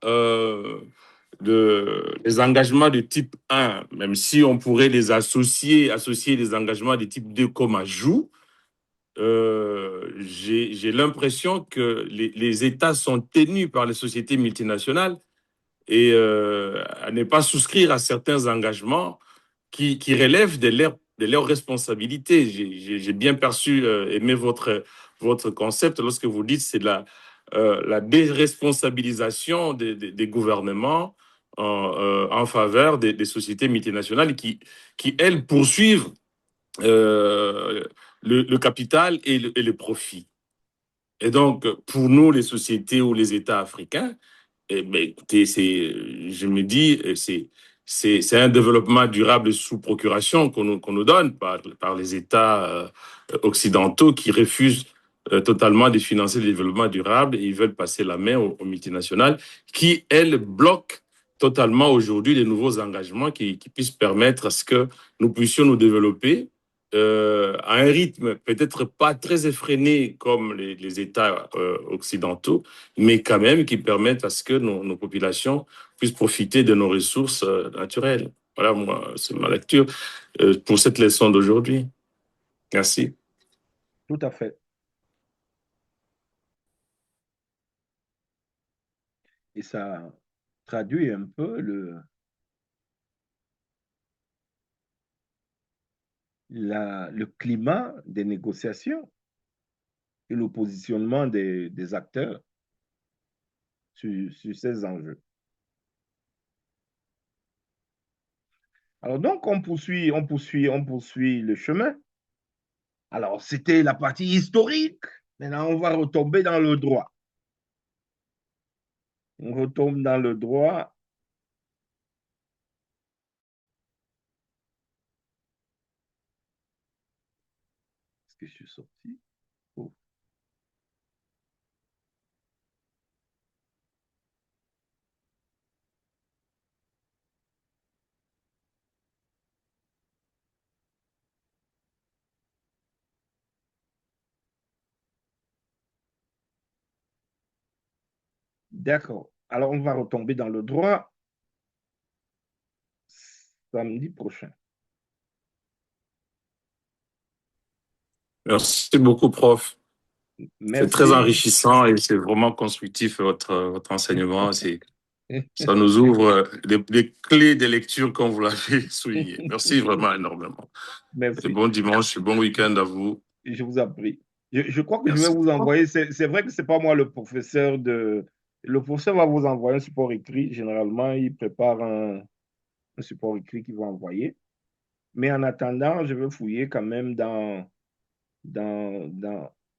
les engagements de type 1, même si on pourrait les associer les engagements de type 2 comme ajout, j'ai l'impression que les États sont tenus par les sociétés multinationales et à ne pas souscrire à certains engagements qui relèvent de leurs responsabilités. J'ai bien perçu, aimé votre concept lorsque vous dites c'est la déresponsabilisation des gouvernements en faveur des sociétés multinationales qui, elles, poursuivent euh, le capital et le profit. Et donc, pour nous, les sociétés ou les États africains, eh ben, écoutez, je me dis, c'est un développement durable sous procuration qu'on nous donne par les États occidentaux qui refusent totalement de financer le développement durable et ils veulent passer la main aux multinationales qui, elles, bloquent totalement aujourd'hui les nouveaux engagements qui puissent permettre à ce que nous puissions nous développer à un rythme peut-être pas très effréné comme les États occidentaux, mais quand même qui permettent à ce que nos populations puissent profiter de nos ressources naturelles. Voilà, moi, c'est ma lecture pour cette leçon d'aujourd'hui. Merci. Tout à fait. Et ça traduit un peu le climat des négociations et le positionnement des acteurs sur ces enjeux. Alors donc, on poursuit le chemin. Alors, c'était la partie historique. Maintenant, on va retomber dans le droit. On retombe dans le droit. Est-ce que je suis sorti? Oh. D'accord. Alors, on va retomber dans le droit. samedi prochain. Merci beaucoup, prof. C'est Merci. très enrichissant et c'est vraiment constructif, votre enseignement. Ça nous ouvre les clés des lectures, comme vous l'avez souligné. Merci vraiment énormément. Merci. Et bon dimanche et bon week-end à vous. Je vous en prie. Je crois que Merci. je vais vous envoyer, c'est vrai que ce n'est pas moi le professeur de... Le professeur va vous envoyer un support écrit. Généralement, il prépare un support écrit qu'il va envoyer. Mais en attendant, je vais fouiller quand même dans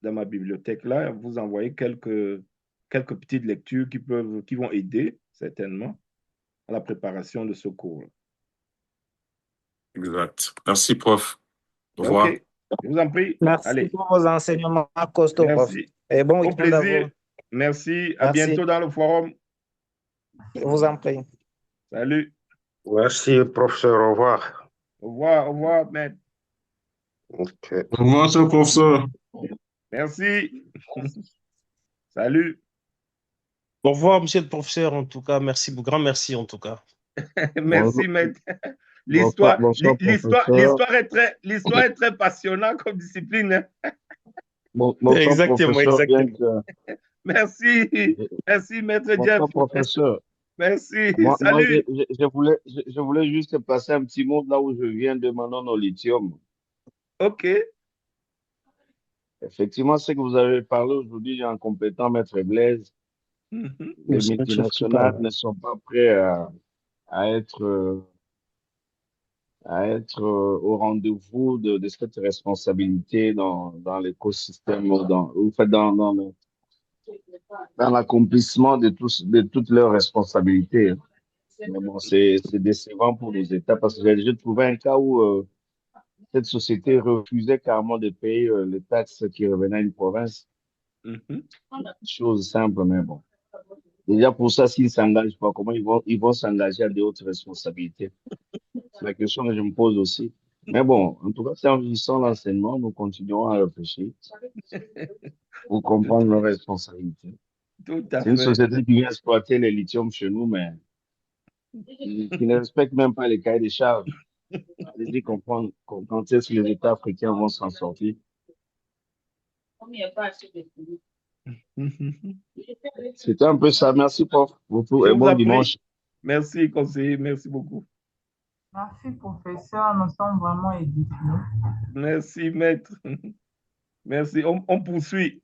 ma bibliothèque là, vous envoyer quelques petites lectures qui vont aider certainement à la préparation de ce cours. Exact. Merci, prof. Au revoir. OK. Je vous en prie. Merci Allez. pour vos enseignements costauds, prof. Merci. Et bon Au week-end à plaisir. vous. Merci. À Merci. bientôt dans le forum. Je vous en prie. Salut. Merci, professeur. Au revoir. Au revoir, maître. Ok. Au revoir, cher professeur. Merci. Salut. Au revoir, monsieur le professeur, en tout cas. Merci, grand merci, en tout cas. Merci, maître. Bonsoir, L'histoire est très passionnante comme discipline. Bonsoir, Exactement, professeur. exactement. Merci, maître Jeff. Bonsoir, professeur. Merci. Moi, Salut. je voulais juste passer un petit mot là où je viens de Manon au lithium. OK. Effectivement, ce que vous avez parlé aujourd'hui en complétant Maître Blaise, les multinationales ne sont pas prêts à être au rendez-vous de cette responsabilité dans l'écosystème, dans l'accomplissement de toutes leurs responsabilités. Mais bon, c'est décevant pour les États parce que j'ai trouvé un cas où cette société refusait carrément de payer les taxes qui revenaient à une province. Chose simple, mais bon. Déjà, pour ça, s'ils ne s'engagent pas, comment ils vont s'engager à d'autres responsabilités? C'est la question que je me pose aussi. Mais bon, en tout cas, c'est enrichissant l'enseignement. Nous continuerons à réfléchir pour comprendre nos responsabilités. Tout à fait. C'est une société qui vient exploiter les lithiums chez nous, mais qui ne respecte même pas les cahiers des charges. Allez-y comprendre quand est-ce que les États africains vont s'en sortir. C'était un peu ça. Merci, prof. Beaucoup et bon dimanche. Merci, conseiller. Merci beaucoup. Merci, professeur. Nous sommes vraiment édifiés. Merci, maître. Merci. On poursuit.